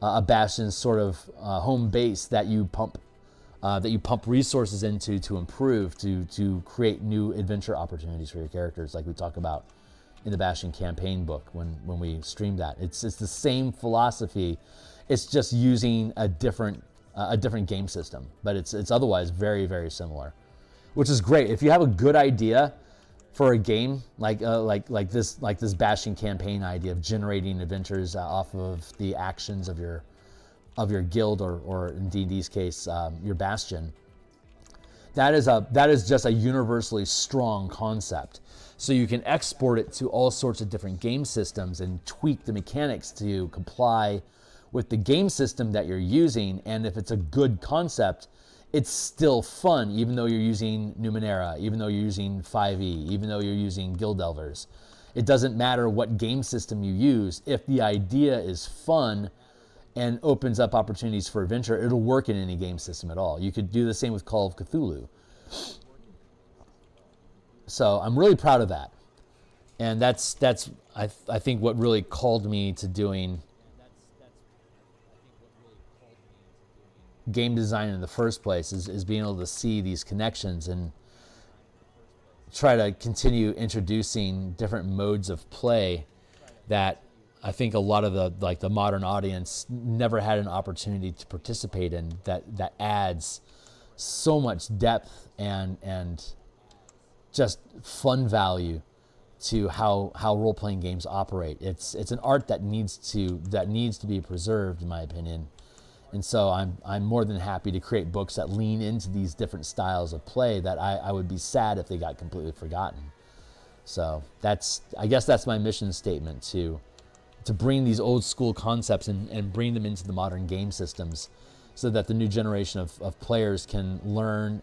a Bastion sort of home base that you pump resources into to improve, to create new adventure opportunities for your characters, like we talk about in the Bastion campaign book when we stream that. It's the same philosophy. It's just using a different game system, but it's otherwise very, very similar, which is great. If you have a good idea for a game like this Bastion campaign idea of generating adventures off of the actions of your guild, or in D&D's case, your Bastion, that is just a universally strong concept. So you can export it to all sorts of different game systems and tweak the mechanics to comply with the game system that you're using. And if it's a good concept, it's still fun, even though you're using Numenera, even though you're using 5e, even though you're using Guild Delvers. It doesn't matter what game system you use. If the idea is fun and opens up opportunities for adventure, it'll work in any game system at all. You could do the same with Call of Cthulhu. So I'm really proud of that. And that's I think what really called me to doing game design in the first place is being able to see these connections and try to continue introducing different modes of play that I think a lot of the modern audience never had an opportunity to participate in, that adds so much depth and just fun value to how role-playing games operate. It's an art that needs to be preserved, in my opinion. And so I'm more than happy to create books that lean into these different styles of play that I would be sad if they got completely forgotten. So I guess that's my mission statement, to to bring these old school concepts and bring them into the modern game systems, so that the new generation of players can learn,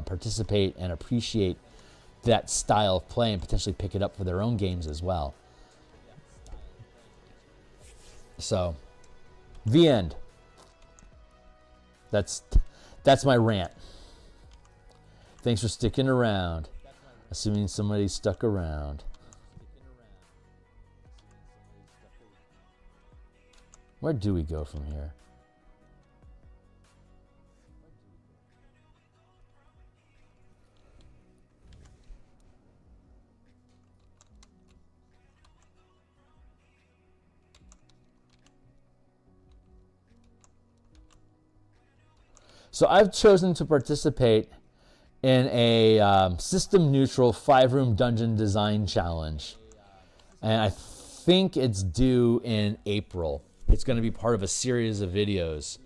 participate, and appreciate that style of play and potentially pick it up for their own games as well. So, the end. That's my rant. Thanks for sticking around. Assuming somebody stuck around. Where do we go from here? So I've chosen to participate in a system-neutral 5-room dungeon design challenge. And I think it's due in April. It's going to be part of a series of videos.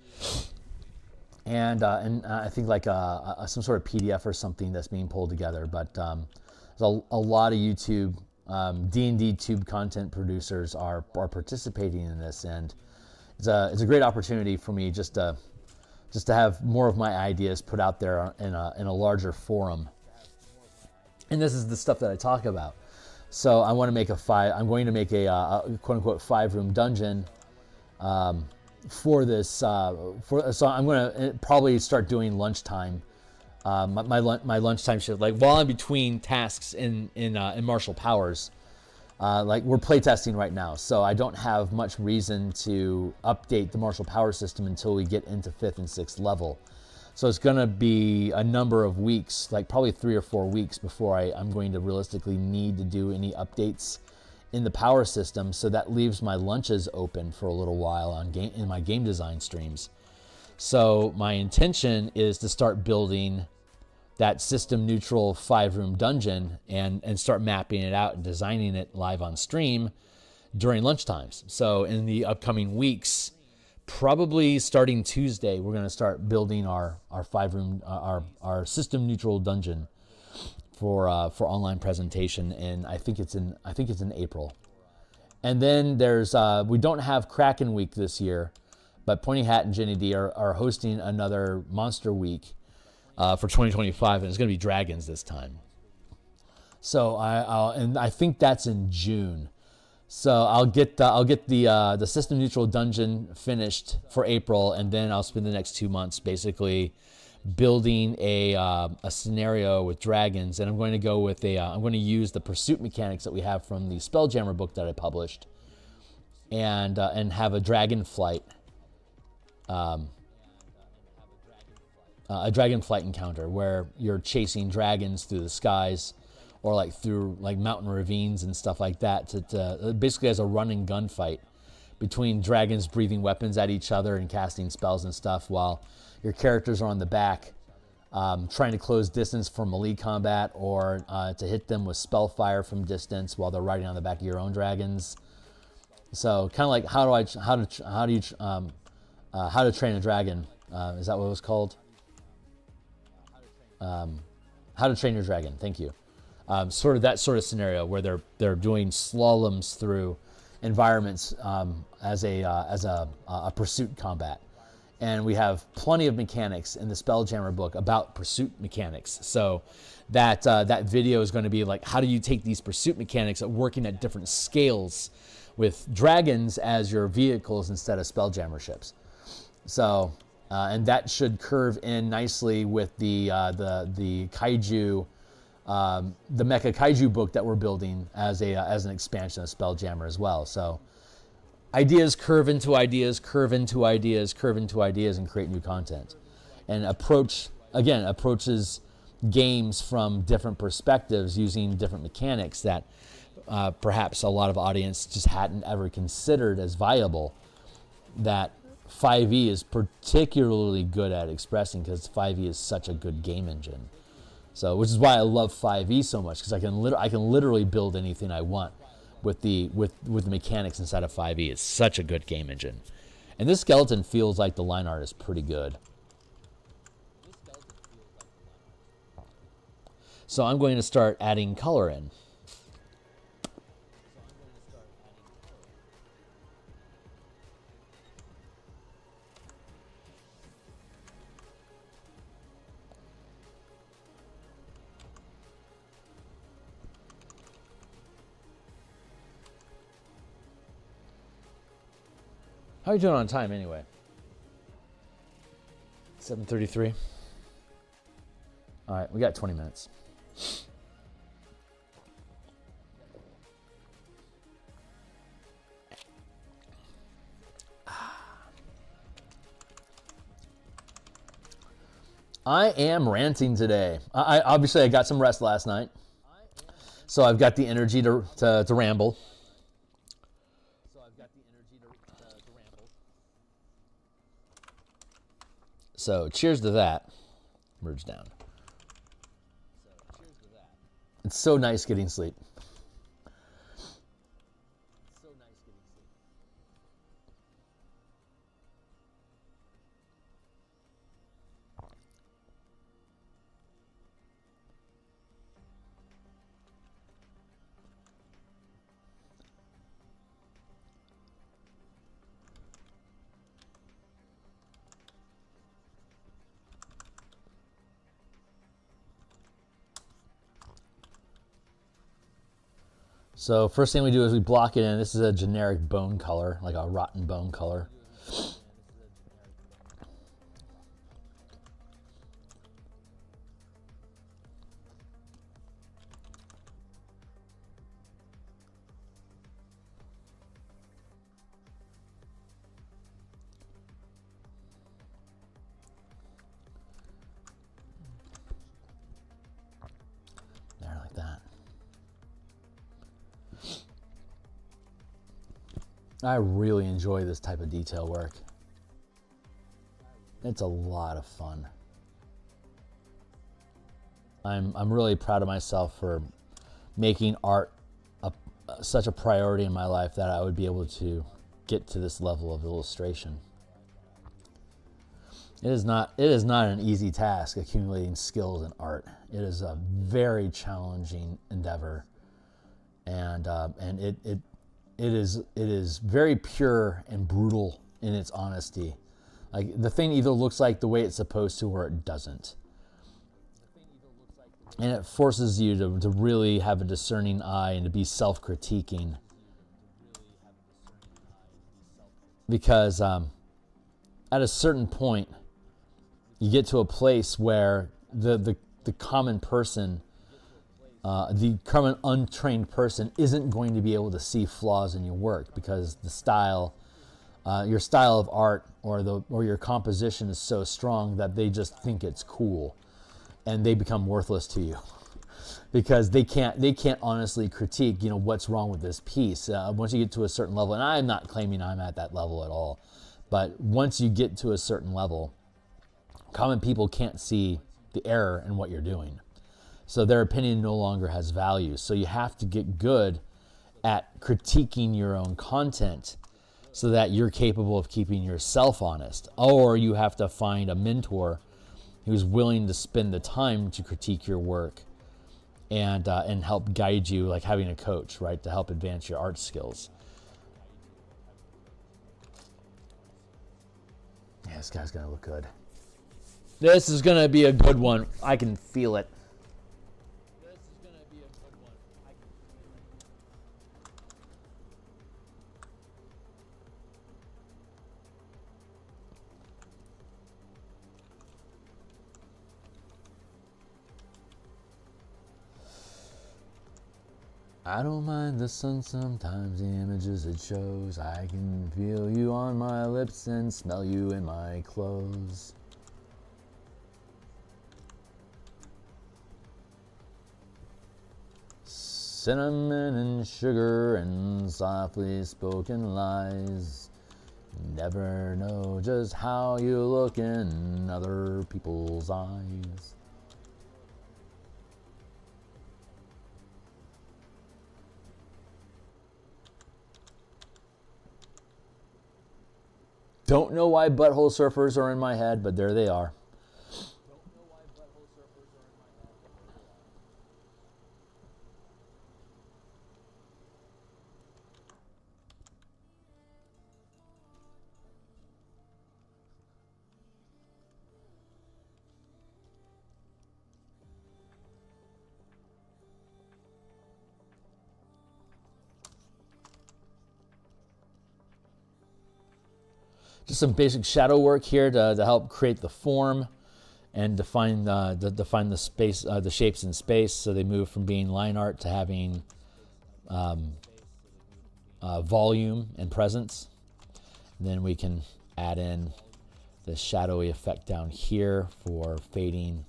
And I think like some sort of PDF or something that's being pulled together. But there's a lot of YouTube, D&D tube content producers are participating in this. And it's a great opportunity for me just to have more of my ideas put out there in a larger forum. And this is the stuff that I talk about. So I want to make I'm going to make a quote unquote 5-room dungeon for this. So I'm going to probably start doing lunchtime. My lunchtime shift, like while I'm between tasks in martial powers. Like we're playtesting right now, so I don't have much reason to update the martial power system until we get into 5th and 6th level. So it's going to be a number of weeks, like probably 3 or 4 weeks before I'm going to realistically need to do any updates in the power system. So that leaves my lunches open for a little while in my game design streams. So my intention is to start building that system neutral 5-room dungeon and start mapping it out and designing it live on stream during lunchtimes. So in the upcoming weeks, probably starting Tuesday, we're going to start building our 5-room, our system neutral dungeon for online presentation. And I think it's in April. And then there's, we don't have Kraken Week this year, but Pointy Hat and Jenny D are hosting another Monster Week for 2025, and it's going to be dragons this time. So I think that's in June. So I'll get the system neutral dungeon finished for April, and then I'll spend the next 2 months basically building a scenario with dragons, and I'm going to go with I'm going to use the pursuit mechanics that we have from the Spelljammer book that I published, and have a dragon flight. A dragon flight encounter where you're chasing dragons through the skies, or like through like mountain ravines and stuff like that, to basically as a run and gun fight between dragons breathing weapons at each other and casting spells and stuff, while your characters are on the back trying to close distance for melee combat, or to hit them with spell fire from distance while they're riding on the back of your own dragons. So kind of like how to train a dragon. Is that what it was called? How to Train Your Dragon. Thank you. Sort of that sort of scenario where they're doing slaloms through environments as a pursuit combat, and we have plenty of mechanics in the Spelljammer book about pursuit mechanics. So that video is going to be like, how do you take these pursuit mechanics at working at different scales with dragons as your vehicles instead of Spelljammer ships. So. And that should curve in nicely with the kaiju, the Mecha Kaiju book that we're building as an expansion of Spelljammer as well. So ideas curve into ideas, curve into ideas, curve into ideas, and create new content. And approaches games from different perspectives using different mechanics that perhaps a lot of audience just hadn't ever considered as viable, that 5e is particularly good at expressing, because 5e is such a good game engine. So, which is why I love 5e so much, because I can literally build anything I want with the mechanics inside of 5e. It's such a good game engine, and this skeleton feels like the line art is pretty good. So I'm going to start adding color in. How are you doing on time anyway? 7:33. All right, we got 20 minutes. I am ranting today. I obviously I got some rest last night, so I've got the energy to ramble. So cheers to that. Merge down. It's so nice getting sleep. So first thing we do is we block it in. This is a generic bone color, like a rotten bone color. There, like that. I really enjoy this type of detail work. It's a lot of fun. I'm really proud of myself for making art such a priority in my life that I would be able to get to this level of illustration. It is not an easy task accumulating skills in art. It is a very challenging endeavor, and it is very pure and brutal in its honesty. Like the thing either looks like the way it's supposed to or it doesn't. And it forces you to really have a discerning eye and to be self-critiquing. Because at a certain point, you get to a place where the common person, the common untrained person isn't going to be able to see flaws in your work because the style, your style of art or your composition is so strong that they just think it's cool. And they become worthless to you because they can't honestly critique, what's wrong with this piece. Once you get to a certain level, and I'm not claiming I'm at that level at all, but once you get to a certain level, common people can't see the error in what you're doing. So their opinion no longer has value. So you have to get good at critiquing your own content so that you're capable of keeping yourself honest. Or you have to find a mentor who's willing to spend the time to critique your work and help guide you, like having a coach, right, to help advance your art skills. Yeah, this guy's gonna look good. This is gonna be a good one. I can feel it. I don't mind the sun sometimes, the images it shows. I can feel you on my lips and smell you in my clothes. Cinnamon and sugar and softly spoken lies. Never know just how you look in other people's eyes. Don't know why butthole surfers are in my head, but there they are. just some basic shadow work here to help create the form and define the space, the shapes in space. So they move from being line art to having volume and presence. And then we can add in the shadowy effect down here for fading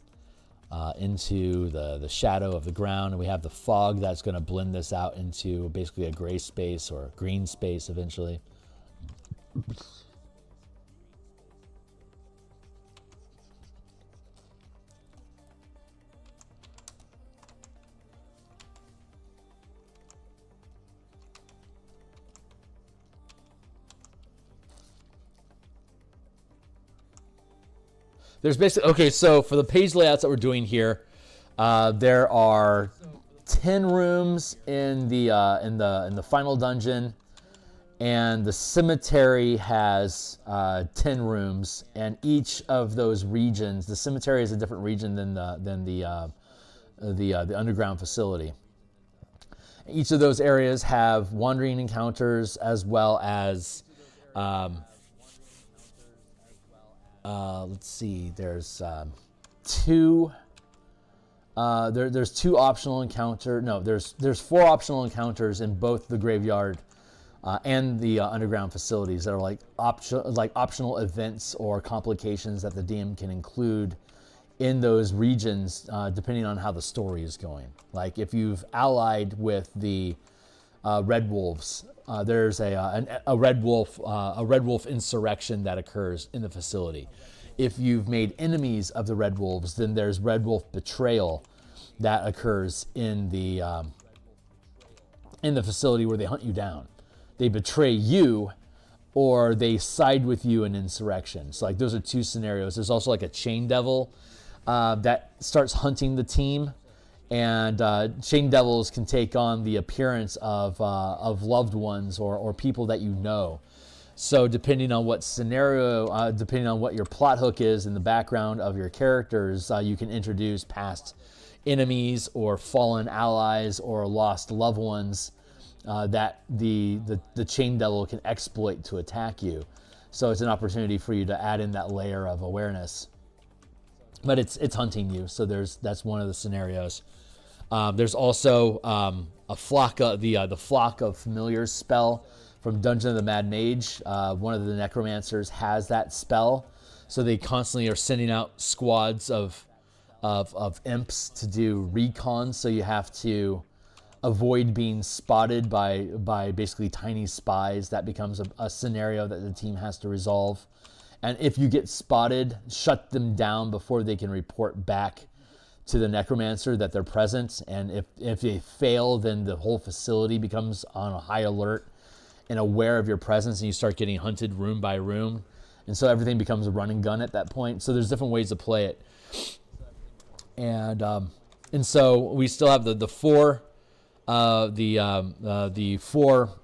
into the shadow of the ground. And we have the fog that's going to blend this out into basically a gray space or green space eventually. There's basically, okay, so for the page layouts that we're doing here, there are 10 rooms in the final dungeon, and the cemetery has 10 rooms, and each of those regions, the cemetery is a different region than the underground facility. Each of those areas have wandering encounters as well as let's see. There's two. There's two optional encounter. No, there's 4 optional encounters in both the graveyard and the underground facilities that are like optional events or complications that the DM can include in those regions, depending on how the story is going. Like if you've allied with the Red Wolves, there's a Red Wolf insurrection that occurs in the facility. If you've made enemies of the Red Wolves, then there's Red Wolf betrayal that occurs in the facility where they hunt you down. They betray you, or they side with you in insurrection. So like those are 2 scenarios. There's also like a Chain Devil that starts hunting the team. And Chain Devils can take on the appearance of loved ones or people that you know. So depending on what scenario, depending on what your plot hook is in the background of your characters, you can introduce past enemies or fallen allies or lost loved ones that the Chain Devil can exploit to attack you. So it's an opportunity for you to add in that layer of awareness. But it's hunting you, so that's one of the scenarios. There's also a flock of the Flock of Familiars spell from Dungeon of the Mad Mage. One of the necromancers has that spell, so they constantly are sending out squads of imps to do recon. So you have to avoid being spotted by basically tiny spies. That becomes a scenario that the team has to resolve. And if you get spotted, shut them down before they can report back to the necromancer that they're present. And if they fail, then the whole facility becomes on a high alert and aware of your presence, and you start getting hunted room by room. And so everything becomes a run and gun at that point. So there's different ways to play it. And so we still have the 4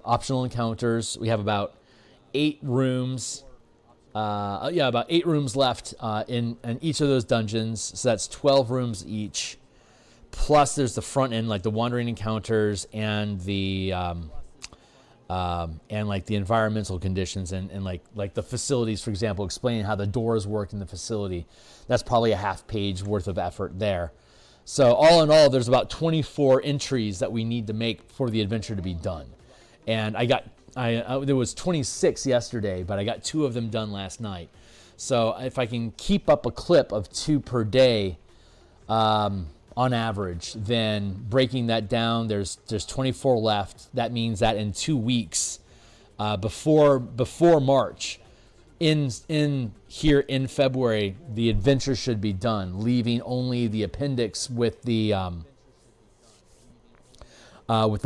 optional encounters. We have about 8 rooms. About 8 rooms left in each of those dungeons. So that's 12 rooms each. Plus, there's the front end, like the wandering encounters and the environmental conditions and like the facilities, for example, explaining how the doors work in the facility. That's probably a half page worth of effort there. So all in all, there's about 24 entries that we need to make for the adventure to be done. And there was 26 yesterday, but I got 2 of them done last night. So if I can keep up a clip of 2 per day on average, then breaking that down, there's 24 left. That means that in 2 weeks, before March, in here in February, the adventure should be done, leaving only the appendix with the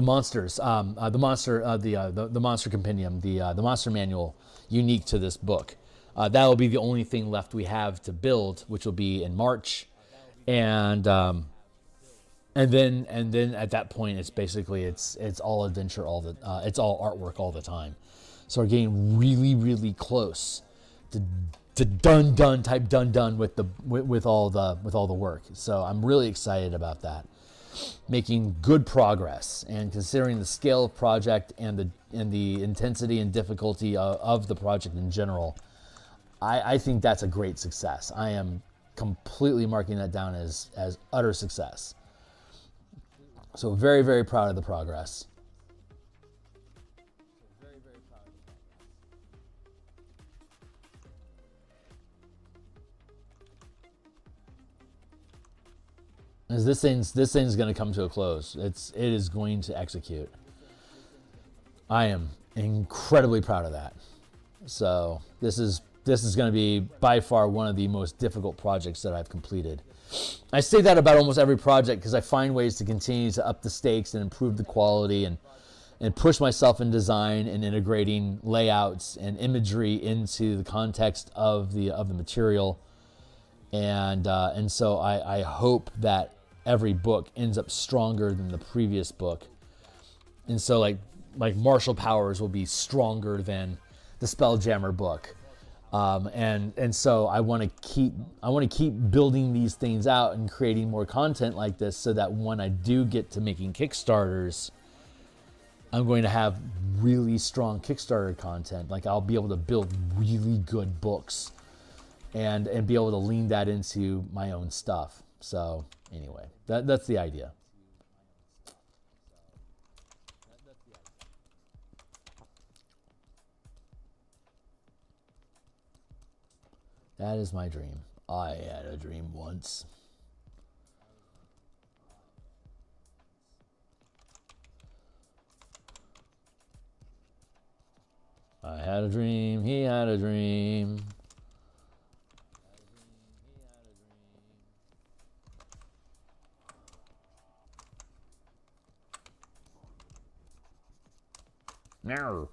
monsters, the monster compendium, the monster manual unique to this book. That will be the only thing left we have to build, which will be in March, and then at that point it's basically it's all adventure, it's all artwork all the time. So we're getting really, really close to done with all the work. So I'm really excited about that. Making good progress, and considering the scale of project and the intensity and difficulty of the project in general, I think that's a great success. I am completely marking that down as utter success. So very, very proud of the progress. As this thing's going to come to a close. It is going to execute. I am incredibly proud of that. So this is going to be by far one of the most difficult projects that I've completed. I say that about almost every project because I find ways to continue to up the stakes and improve the quality and push myself in design and integrating layouts and imagery into the context of the material. And so I hope that every book ends up stronger than the previous book. And so like martial powers will be stronger than the Spelljammer book. And so I want to keep building these things out and creating more content like this so that when I do get to making Kickstarters, I'm going to have really strong Kickstarter content. Like I'll be able to build really good books and be able to lean that into my own stuff. So anyway, that's the idea. That is my dream. I had a dream once. I had a dream, he had a dream. No.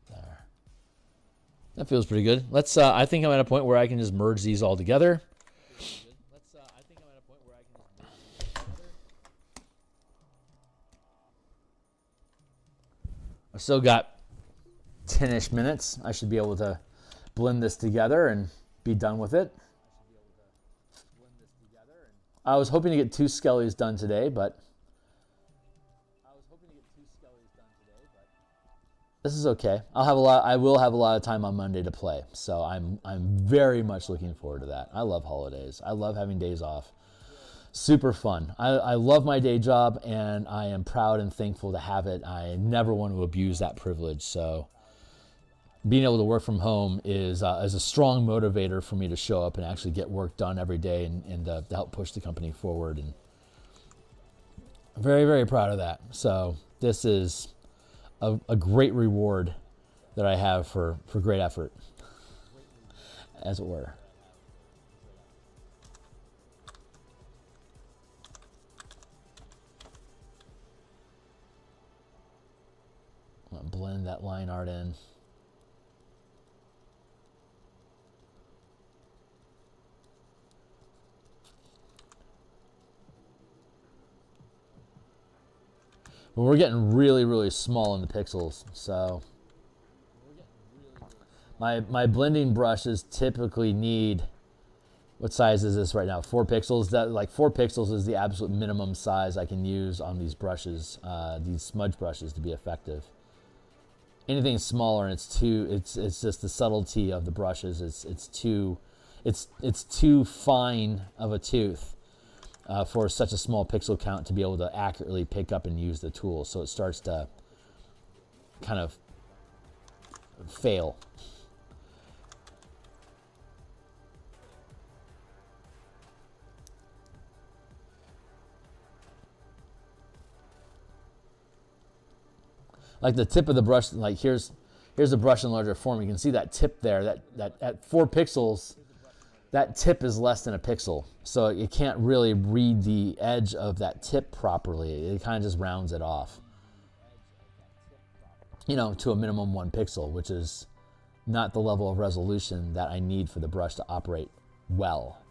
There. That feels pretty good. Let's. I think I'm at a point where I can just merge these all together. I've still got 10-ish minutes. I should be able to blend this together and be done with it. I was hoping to get 2 skellies done today, but this is okay. I will have a lot of time on Monday to play, so I'm very much looking forward to that. I love holidays. I love having days off. Super fun. I love my day job, and I am proud and thankful to have it. I never want to abuse that privilege. So being able to work from home is a strong motivator for me to show up and actually get work done every day and to help push the company forward. And I'm very, very proud of that. So this is a great reward that I have for great effort, as it were. Blend that line art in. But we're getting really, really small in the pixels, so my blending brushes typically need, what size is this right now? 4 pixels. That, like, 4 pixels is the absolute minimum size I can use on these brushes, these smudge brushes, to be effective. Anything smaller, and it's just the subtlety of the brushes. It's too fine of a tooth for such a small pixel count to be able to accurately pick up and use the tool. So it starts to kind of fail. Like the tip of the brush, like here's a brush in larger form. You can see that tip there, that at 4 pixels, that tip is less than a pixel. So you can't really read the edge of that tip properly. It kind of just rounds it off, you know, to a minimum 1 pixel, which is not the level of resolution that I need for the brush to operate well.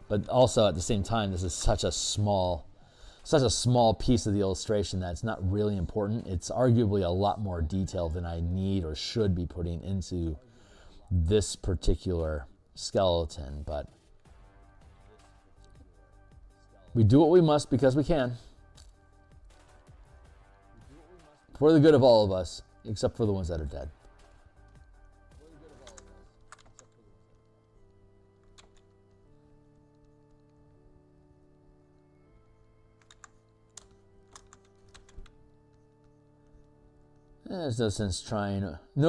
But also at the same time, this is such a small such a small piece of the illustration that it's not really important. It's arguably a lot more detail than I need or should be putting into this particular skeleton, but we do what we must because we can. For the good of all of us, except for the ones that are dead. There's no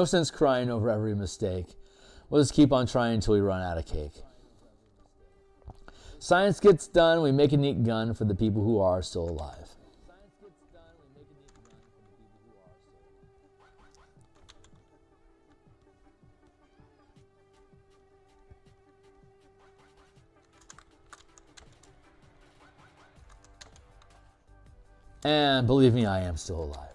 sense crying over every mistake. We'll just keep on trying until we run out of cake. Science gets done, we make a neat gun for the people who are still alive. And believe me, I am still alive.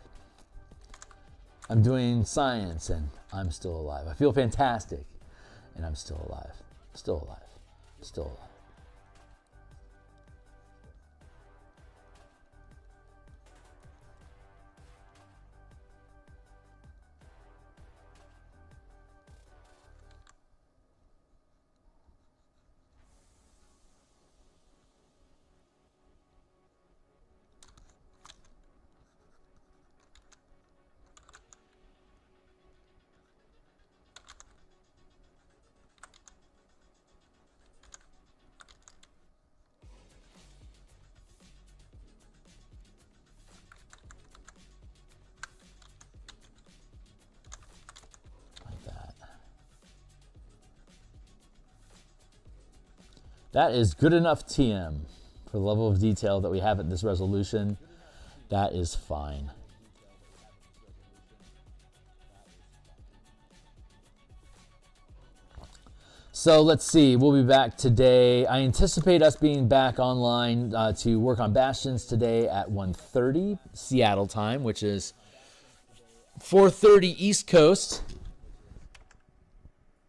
I'm doing science and I'm still alive. I feel fantastic and I'm still alive. Still alive. Still alive. That is good enough TM for the level of detail that we have at this resolution. That is fine. So let's see, we'll be back today. I anticipate us being back online to work on Bastions today at 1:30 Seattle time, which is 4:30 East Coast,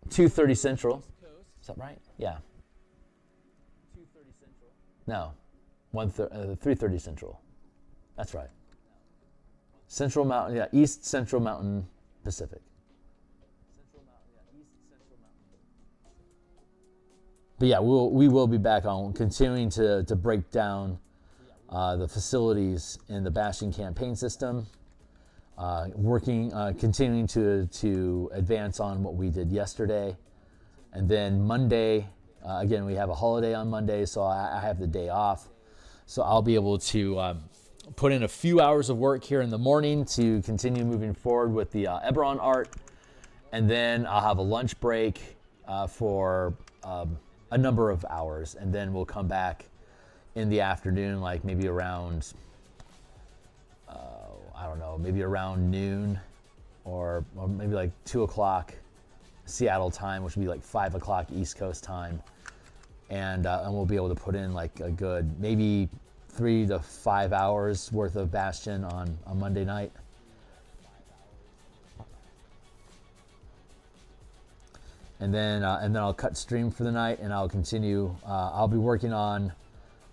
2:30 Central. Is that right? Yeah. No, 3:30 Central. That's right. Central Mountain, yeah, East Central Mountain Pacific. But yeah, we will be back on continuing to break down the facilities in the Bastion campaign system, continuing to advance on what we did yesterday, and then Monday. Again, we have a holiday on Monday, so I have the day off. So I'll be able to put in a few hours of work here in the morning to continue moving forward with the Eberron art. And then I'll have a lunch break for a number of hours. And then we'll come back in the afternoon, like maybe around, I don't know, maybe around noon or maybe like 2 o'clock. Seattle time, which would be like 5 o'clock East Coast time, and we'll be able to put in like a good maybe 3 to 5 hours worth of Bastion on Monday night. And then I'll cut stream for the night, and I'll continue. I'll be working on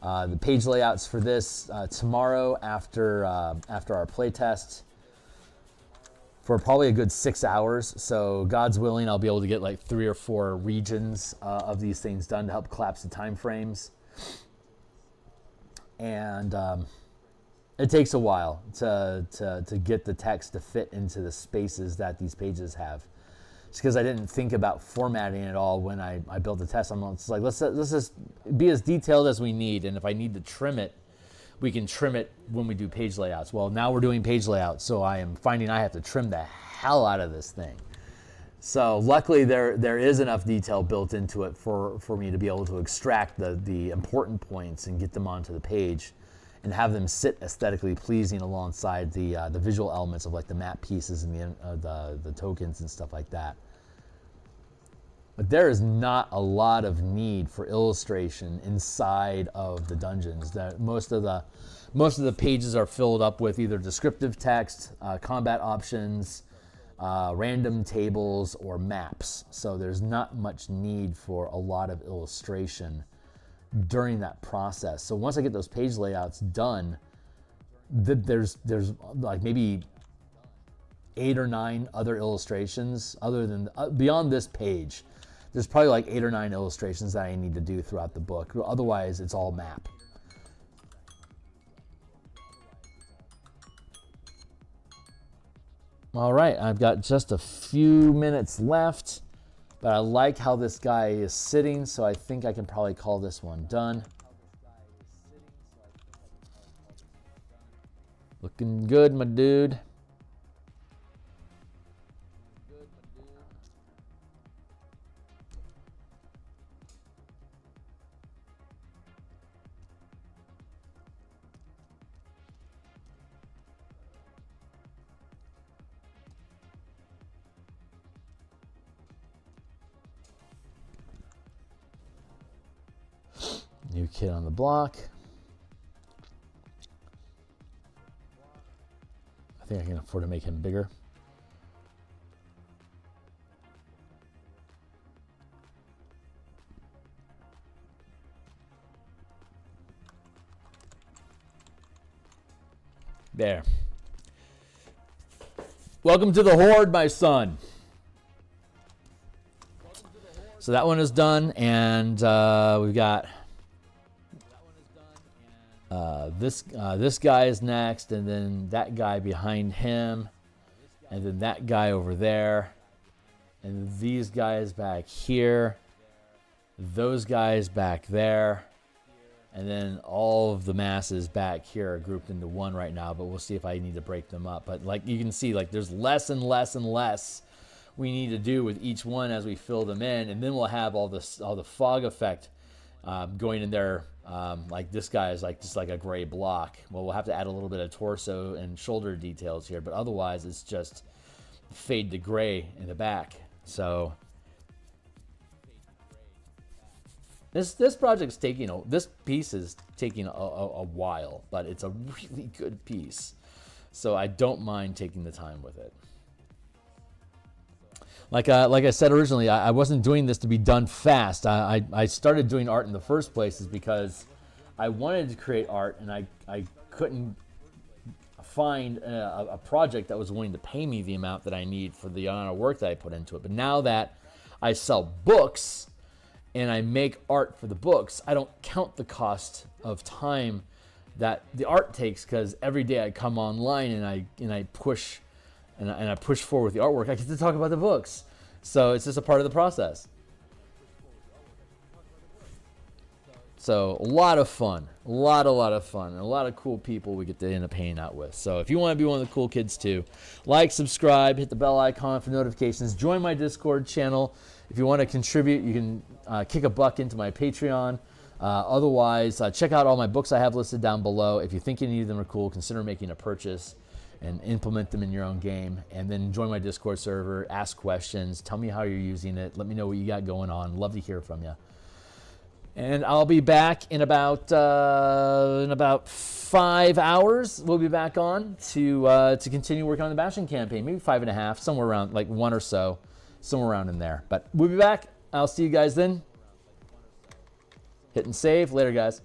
the page layouts for this tomorrow after our playtest. For probably a good 6 hours. So God's willing, I'll be able to get like 3 or 4 regions of these things done to help collapse the time frames. And it takes a while to get the text to fit into the spaces that these pages have. Just because I didn't think about formatting it all when I built the test. I'm just like, let's just be as detailed as we need. And if I need to trim it, we can trim it when we do page layouts. Well, now we're doing page layouts, so I am finding I have to trim the hell out of this thing. So luckily there is enough detail built into it for me to be able to extract the important points and get them onto the page and have them sit aesthetically pleasing alongside the visual elements of like the map pieces and the tokens and stuff like that. But there is not a lot of need for illustration inside of the dungeons. Most of the pages are filled up with either descriptive text, combat options, random tables, or maps. So there's not much need for a lot of illustration during that process. So once I get those page layouts done, there's like maybe 8 or 9 other illustrations other than beyond this page. There's probably like 8 or 9 illustrations that I need to do throughout the book. Otherwise, it's all map. All right, I've got just a few minutes left, but I like how this guy is sitting, so I think I can probably call this one done. Looking good, my dude. New kid on the block. I think I can afford to make him bigger. There. Welcome to the Horde, my son. So that one is done, and we've got this guy is next, and then that guy behind him, and then that guy over there, and these guys back here, those guys back there, and then all of the masses back here are grouped into one right now, but we'll see if I need to break them up. But like you can see, like there's less and less and less we need to do with each one as we fill them in, and then we'll have all the fog effect going in there. Like this guy is like just like a gray block. Well, we'll have to add a little bit of torso and shoulder details here, but otherwise it's just fade to gray in the back. So this project's taking this piece is taking a while, but it's a really good piece. So I don't mind taking the time with it. Like I said originally, I wasn't doing this to be done fast. I started doing art in the first place is because I wanted to create art, and I couldn't find a project that was willing to pay me the amount that I need for the amount of work that I put into it. But now that I sell books and I make art for the books, I don't count the cost of time that the art takes, because every day I come online and I push. And I push forward with the artwork, I get to talk about the books. So it's just a part of the process. So a lot of fun, a lot of fun, and a lot of cool people we get to end up hanging out with. So if you want to be one of the cool kids too, like, subscribe, hit the bell icon for notifications, join my Discord channel. If you want to contribute, you can kick a buck into my Patreon. Otherwise, check out all my books I have listed down below. If you think any of them are cool, consider making a purchase and implement them in your own game, and then join my Discord server, ask questions, tell me how you're using it, let me know what you got going on. Love to hear from you. And I'll be back in about 5 hours. We'll be back on to continue working on the Bastion campaign, maybe 5.5, somewhere around like 1 or so, somewhere around in there. But we'll be back. I'll see you guys then. Hit and save. Later, guys.